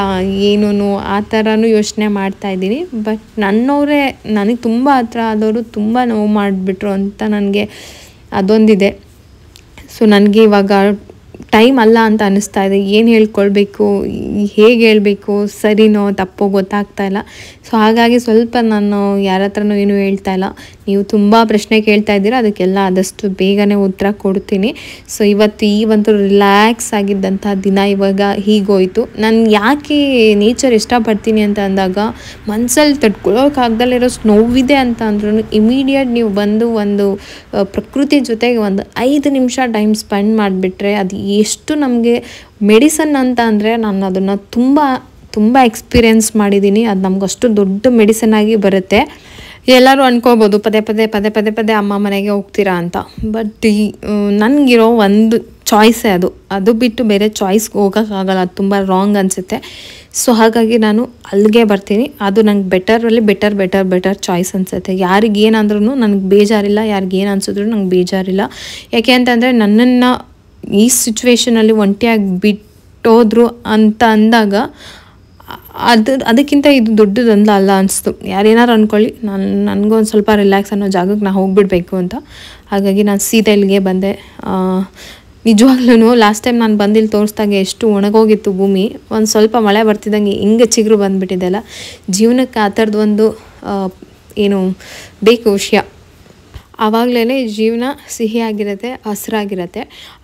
ಏನೂ ಆ ಥರನೂ ಯೋಚನೆ ಮಾಡ್ತಾಯಿದ್ದೀನಿ. ಬಟ್ ನನ್ನವರೇ ನನಗೆ ತುಂಬ ಹತ್ರ ಆದವರು ತುಂಬ ನೋವು ಮಾಡಿಬಿಟ್ರು ಅಂತ ನನಗೆ ಅದೊಂದಿದೆ. ಸೊ ನನಗೆ ಇವಾಗ ಟೈಮ್ ಅಲ್ಲ ಅಂತ ಅನ್ನಿಸ್ತಾ ಇದೆ. ಏನು ಹೇಳ್ಕೊಳ್ಬೇಕು, ಹೇಗೆ ಹೇಳಬೇಕು, ಸರಿನೋ ತಪ್ಪೋ ಗೊತ್ತಾಗ್ತಾ ಇಲ್ಲ. ಸೊ ಹಾಗಾಗಿ ಸ್ವಲ್ಪ ನಾನು ಯಾರ ಹತ್ರನೂ ಏನೂ ಹೇಳ್ತಾ ಇಲ್ಲ. ನೀವು ತುಂಬ ಪ್ರಶ್ನೆ ಕೇಳ್ತಾ ಇದ್ದೀರಾ, ಅದಕ್ಕೆಲ್ಲ ಆದಷ್ಟು ಬೇಗನೆ ಉತ್ತರ ಕೊಡ್ತೀನಿ. ಸೊ ಇವತ್ತು ಈ ಒಂದು ರಿಲ್ಯಾಕ್ಸ್ ಆಗಿದ್ದಂಥ ದಿನ ಇವಾಗ ಹೀಗೋಯ್ತು. ನಾನು ಯಾಕೆ ನೇಚರ್ ಇಷ್ಟಪಡ್ತೀನಿ ಅಂತ ಅಂದಾಗ ಮನಸ್ಸಲ್ಲಿ ತಡ್ಕೊಳ್ಳೋಕ್ಕಾಗ್ದಲ್ಲಿರೋ ನೋವಿದೆ ಅಂತ ಅಂದ್ರೂ ಇಮಿಡಿಯೇಟ್ ನೀವು ಬಂದು ಒಂದು ಪ್ರಕೃತಿ ಜೊತೆಗೆ ಒಂದು 5 ನಿಮಿಷ ಟೈಮ್ ಸ್ಪೆಂಡ್ ಮಾಡಿಬಿಟ್ರೆ ಅದು ಎಷ್ಟು ನಮಗೆ ಮೆಡಿಸನ್ ಅಂತ ಅಂದರೆ ನಾನು ಅದನ್ನು ತುಂಬ ಎಕ್ಸ್ಪೀರಿಯೆನ್ಸ್ ಮಾಡಿದ್ದೀನಿ. ಅದು ನಮಗಷ್ಟು ದೊಡ್ಡ ಮೆಡಿಸನ್ ಆಗಿ ಬರುತ್ತೆ. ಎಲ್ಲರೂ ಅನ್ಕೋಬೋದು ಪದೇ ಪದೇ ಅಮ್ಮ ಮನೆಗೆ ಹೋಗ್ತೀರಾ ಅಂತ. ಬಟ್ ನನಗಿರೋ ಒಂದು ಚಾಯ್ಸೇ ಅದು ಬಿಟ್ಟು ಬೇರೆ ಚಾಯ್ಸ್ಗೆ ಹೋಗೋಕ್ಕಾಗಲ್ಲ. ಅದು ತುಂಬ ರಾಂಗ್ ಅನಿಸುತ್ತೆ. ಸೊ ಹಾಗಾಗಿ ನಾನು ಅಲ್ಲಿಗೆ ಬರ್ತೀನಿ. ಅದು ನಂಗೆ ಬೆಟರ್ ಚಾಯ್ಸ್ ಅನಿಸುತ್ತೆ. ಯಾರಿಗೇನಂದ್ರೂ ನನಗೆ ಬೇಜಾರಿಲ್ಲ, ಯಾರಿಗೇನು ಅನ್ಸಿದ್ರು ನಂಗೆ ಬೇಜಾರಿಲ್ಲ. ಯಾಕೆ ಅಂತಂದರೆ ನನ್ನನ್ನು ಈ ಸಿಚುವೇಷನಲ್ಲಿ ಒಂಟಿಯಾಗಿ ಬಿಟ್ಟೋದ್ರು ಅಂತ ಅಂದಾಗ ಅದಕ್ಕಿಂತ ಇದು ದೊಡ್ಡದೊಂದು ಅಲ್ಲ ಅನಿಸ್ತು. ಯಾರೇನಾರು ಅಂದ್ಕೊಳ್ಳಿ, ನನಗೊಂದು ಸ್ವಲ್ಪ ರಿಲ್ಯಾಕ್ಸ್ ಅನ್ನೋ ಜಾಗಕ್ಕೆ ನಾನು ಹೋಗ್ಬಿಡ್ಬೇಕು ಅಂತ. ಹಾಗಾಗಿ ನಾನು ಸೀದಾ ಇಲ್ಲಿಗೆ ಬಂದೆ. ನಿಜವಾಗ್ಲೂ ಲಾಸ್ಟ್ ಟೈಮ್ ನಾನು ಬಂದಿಲ್ಲಿ ತೋರಿಸ್ದಾಗ ಎಷ್ಟು ಒಣಗೋಗಿತ್ತು ಭೂಮಿ. ಒಂದು ಸ್ವಲ್ಪ ಮಳೆ ಬರ್ತಿದ್ದಂಗೆ ಹಿಂಗೆ ಚಿಗುರು ಬಂದುಬಿಟ್ಟಿದ್ದೆಲ್ಲ. ಜೀವನಕ್ಕೆ ಆ ಥರದ್ದು ಒಂದು ಏನು ಬೇಕು ವಿಷಯ. ಆವಾಗಲೇ ಜೀವನ ಸಿಹಿಯಾಗಿರುತ್ತೆ, ಹಸಿರಾಗಿರುತ್ತೆ.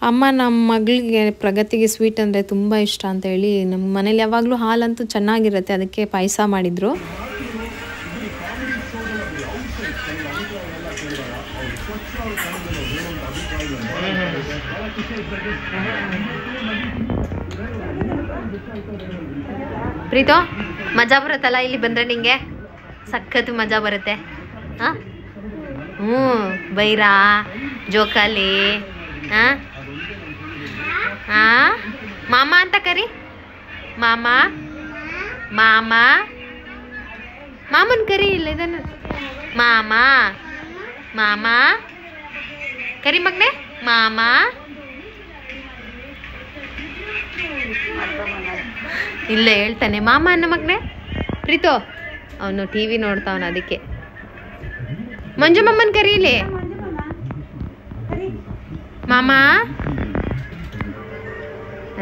ಅಮ್ಮ ನಮ್ಮ ಮಗಳಿಗೆ ಪ್ರಗತಿಗೆ ಸ್ವೀಟ್ ಅಂದರೆ ತುಂಬ ಇಷ್ಟ ಅಂತೇಳಿ ನಮ್ಮ ಮನೇಲಿ ಯಾವಾಗಲೂ ಹಾಲಂತೂ ಚೆನ್ನಾಗಿರುತ್ತೆ, ಅದಕ್ಕೆ ಪಾಯಸ ಮಾಡಿದರು. ಪ್ರೀತೋ, ಮಜಾ ಬರುತ್ತಲ್ಲ ಇಲ್ಲಿ ಬಂದರೆ ನಿಂಗೆ? ಸಖತ್ತು ಮಜಾ ಬರುತ್ತೆ. ಹಾಂ, ಬೈರಾ ಜೋಕಾಲಿ. ಮಾಮ ಅಂತ ಕರಿ. ಮಾಮನ್ ಕರಿ. ಇಲ್ಲ ಇದನ್ನು ಮಾಮ ಕರಿ ಮಗನೆ. ಇಲ್ಲ ಹೇಳ್ತಾನೆ ಮಾಮ ಅನ್ನ ಮಗನೆ. ಪ್ರೀತೋ ಅವನು TV ನೋಡ್ತಾವನ, ಅದಕ್ಕೆ. ಮಂಜಮ್ಮನ್ ಕರೀಲಿ. ಮಾಮ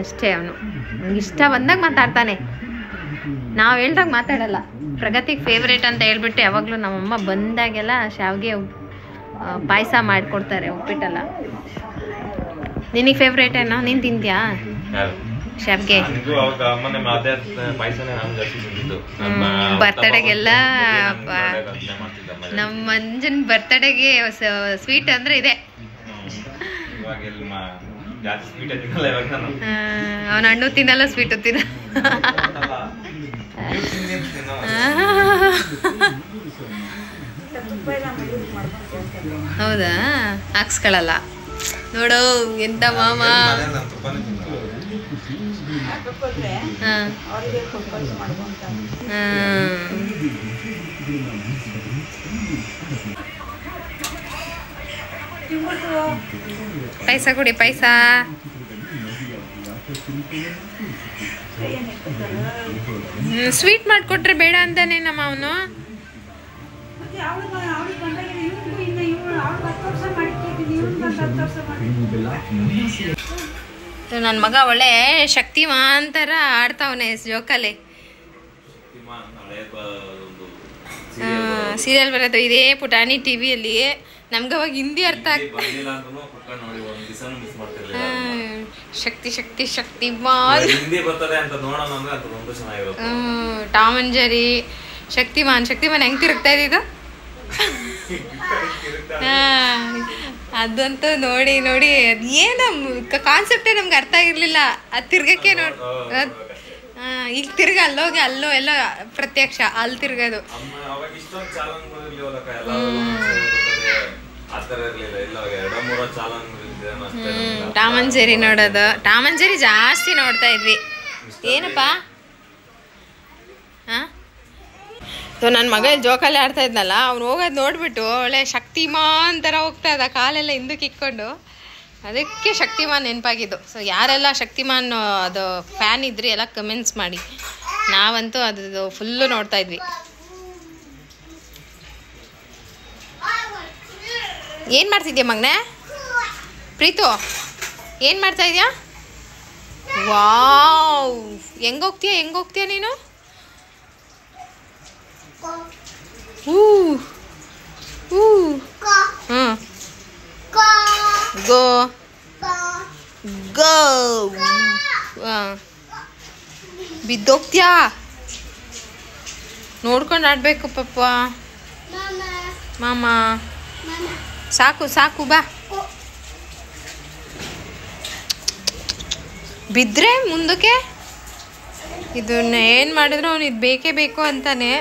ಅಷ್ಟೇ. ಅವನು ನಂಗೆ ಇಷ್ಟ ಬಂದಾಗ ಮಾತಾಡ್ತಾನೆ, ನಾವು ಹೇಳ್ದಾಗ ಮಾತಾಡಲ್ಲ. ಪ್ರಗತಿಗೆ ಫೇವ್ರೇಟ್ ಅಂತ ಹೇಳ್ಬಿಟ್ಟು ಯಾವಾಗಲೂ ನಮ್ಮಮ್ಮ ಬಂದಾಗೆಲ್ಲ ಶಾವಿಗೆ ಪಾಯಸ ಮಾಡಿಕೊಡ್ತಾರೆ, ಉಪ್ಪಿಟ್ಟಲ್ಲ. ನಿನಗೆ ಫೇವ್ರೇಟ್ ಏನೋ? ನೀನು ತಿಂತೀಯಾ ಶಾವಿಗೆ? ಬರ್ತಡೆಗೆಲ್ಲ ನಮ್ಮ ಮಂಜನ್ ಬರ್ತಡೆಗೆ ಸ್ವೀಟ್ ಅಂದ್ರೆ ಇದೆ. ಅವನ ಹಣ್ಣು ತಿನ್ನಲ್ಲ, ಸ್ವೀಟು ತಿನ್ನ. ಹೌದಾ? ಹಾಕ್ಸ್ಕೊಳಲ್ಲ ನೋಡು ಎಂತ ಮಾಮ. ಪೈಸಾ ಕೊಡಿ, ಪೈಸಾ. ಸ್ವೀಟ್ ಮಾಡಿಕೊಟ್ರೆ ಬೇಡ ಅಂತಾನೆ ನಮ್ಮ ಅವನು. ನನ್ನ ಮಗ ಒಳ್ಳೆ ಶಕ್ತಿಮಾನ್ ಥರ ಆಡ್ತಾವನೆ ಜೋಕಾಲಿ. ಸೀರಿಯಲ್ ಬರೋದು ಇದೇ ಪುಟಾಣಿ ಟಿವಿಯಲ್ಲಿ. ನಮ್ಗೆ ಅವಾಗ ಹಿಂದಿ ಅರ್ಥ Shaktimaan, Tom and Jerry, Shaktimaan ಹೆಂಗ್ ತಿರುಗ್ತಾ ಇದ್ದಿದ್ದು ಅದಂತೂ ನೋಡಿ ಏನು ಕಾನ್ಸೆಪ್ಟೇ ನಮ್ಗೆ ಅರ್ಥ ಆಗಿರ್ಲಿಲ್ಲ. ಅದು ತಿರ್ಗಕ್ಕೆ ನೋಡಿ ಈಗ ತಿರ್ಗ ಅಲ್ಲೋಗಿ ಅಲ್ಲೋ ಎಲ್ಲ ಪ್ರತ್ಯಕ್ಷ ಅಲ್ಲಿ ತಿರ್ಗೋದು. ಟಾಮ್ ಅಂಡ್ ಜೆರಿ ನೋಡೋದು. ಟಾಮ್ ಅಂಡ್ ಜೆರಿ ಜಾಸ್ತಿ ನೋಡ್ತಾ ಇದ್ವಿ. ಏನಪ್ಪ ಹಾಂ ನನ್ನ ಮಗ ಇಲ್ಲಿ ಜೋಕಾಲಿ ಆಡ್ತಾ ಇದ್ನಲ್ಲ, ಅವ್ನು ಹೋಗೋದು ನೋಡ್ಬಿಟ್ಟು ಒಳ್ಳೆ ಶಕ್ತಿಮಾನ್ ಥರ ಹೋಗ್ತಾ ಇದ್ದ, ಕಾಲೆಲ್ಲ ಹಿಂದಕ್ಕೆ ಇಕ್ಕೊಂಡು. ಅದಕ್ಕೆ ಶಕ್ತಿಮಾನ್ ನೆನಪಾಗಿದ್ದು. ಸೊ ಯಾರೆಲ್ಲ ಶಕ್ತಿಮಾನ್ ಅದು ಫ್ಯಾನ್ ಇದ್ರಿ ಎಲ್ಲ ಕಮೆಂಟ್ಸ್ ಮಾಡಿ. ನಾವಂತೂ ಅದು ಫುಲ್ಲು ನೋಡ್ತಾ ಇದ್ವಿ. ಏನು ಮಾಡ್ತಿದ್ಯಾ ಮಗನೇ? ಪ್ರೀತು ಏನು ಮಾಡ್ತಾ ಇದೆಯಾ? ವಾವ್, ಹೆಂಗೋಗ್ತೀಯ ನೀನು? ಹ್ಞೂ ಗೋ ಗೋ ಬಿದ್ದೋಗ್ತೀಯಾ? ನೋಡ್ಕೊಂಡು ಆಡಬೇಕು ಪಾಪ. ಮಾಮ ಸಾಕು ಬಾ. ಬಿದ್ದರೆ ಮುಂದಕ್ಕೆ ಇದನ್ನ ಏನು ಮಾಡಿದ್ರು ಅವ್ನು ಇದು ಬೇಕೇ ಬೇಕು ಅಂತಾನೆ.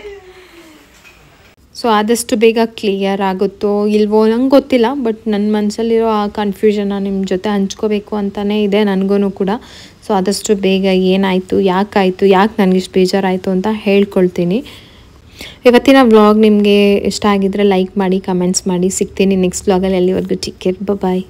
ಸೊ ಆದಷ್ಟು ಬೇಗ ಕ್ಲಿಯರ್ ಆಗುತ್ತೋ ಇಲ್ವೋ ನಂಗೆ ಗೊತ್ತಿಲ್ಲ, ಬಟ್ ನನ್ನ ಮನಸ್ಸಲ್ಲಿರೋ ಆ ಕನ್ಫ್ಯೂಷನ್ನ ನಿಮ್ಮ ಜೊತೆ ಹಂಚ್ಕೋಬೇಕು ಅಂತಲೇ ಇದೆ ನನಗೂ ಕೂಡ. ಸೊ ಆದಷ್ಟು ಬೇಗ ಏನಾಯಿತು, ಯಾಕೆ ನನಗಿಷ್ಟು ಬೇಜಾರಾಯಿತು ಅಂತ ಹೇಳ್ಕೊಳ್ತೀನಿ. ಇವತ್ತಿನ ವ್ಲಾಗ್ ನಿಮಗೆ ಇಷ್ಟ ಆಗಿದ್ದರೆ ಲೈಕ್ ಮಾಡಿ, ಕಮೆಂಟ್ಸ್ ಮಾಡಿ. ಸಿಗ್ತೀನಿ ನೆಕ್ಸ್ಟ್ ವ್ಲಾಗಲ್ಲಿ. ಅಲ್ಲಿವರೆಗೂ ಟೇಕ್ ಕೇರ್, ಬಾಯ್.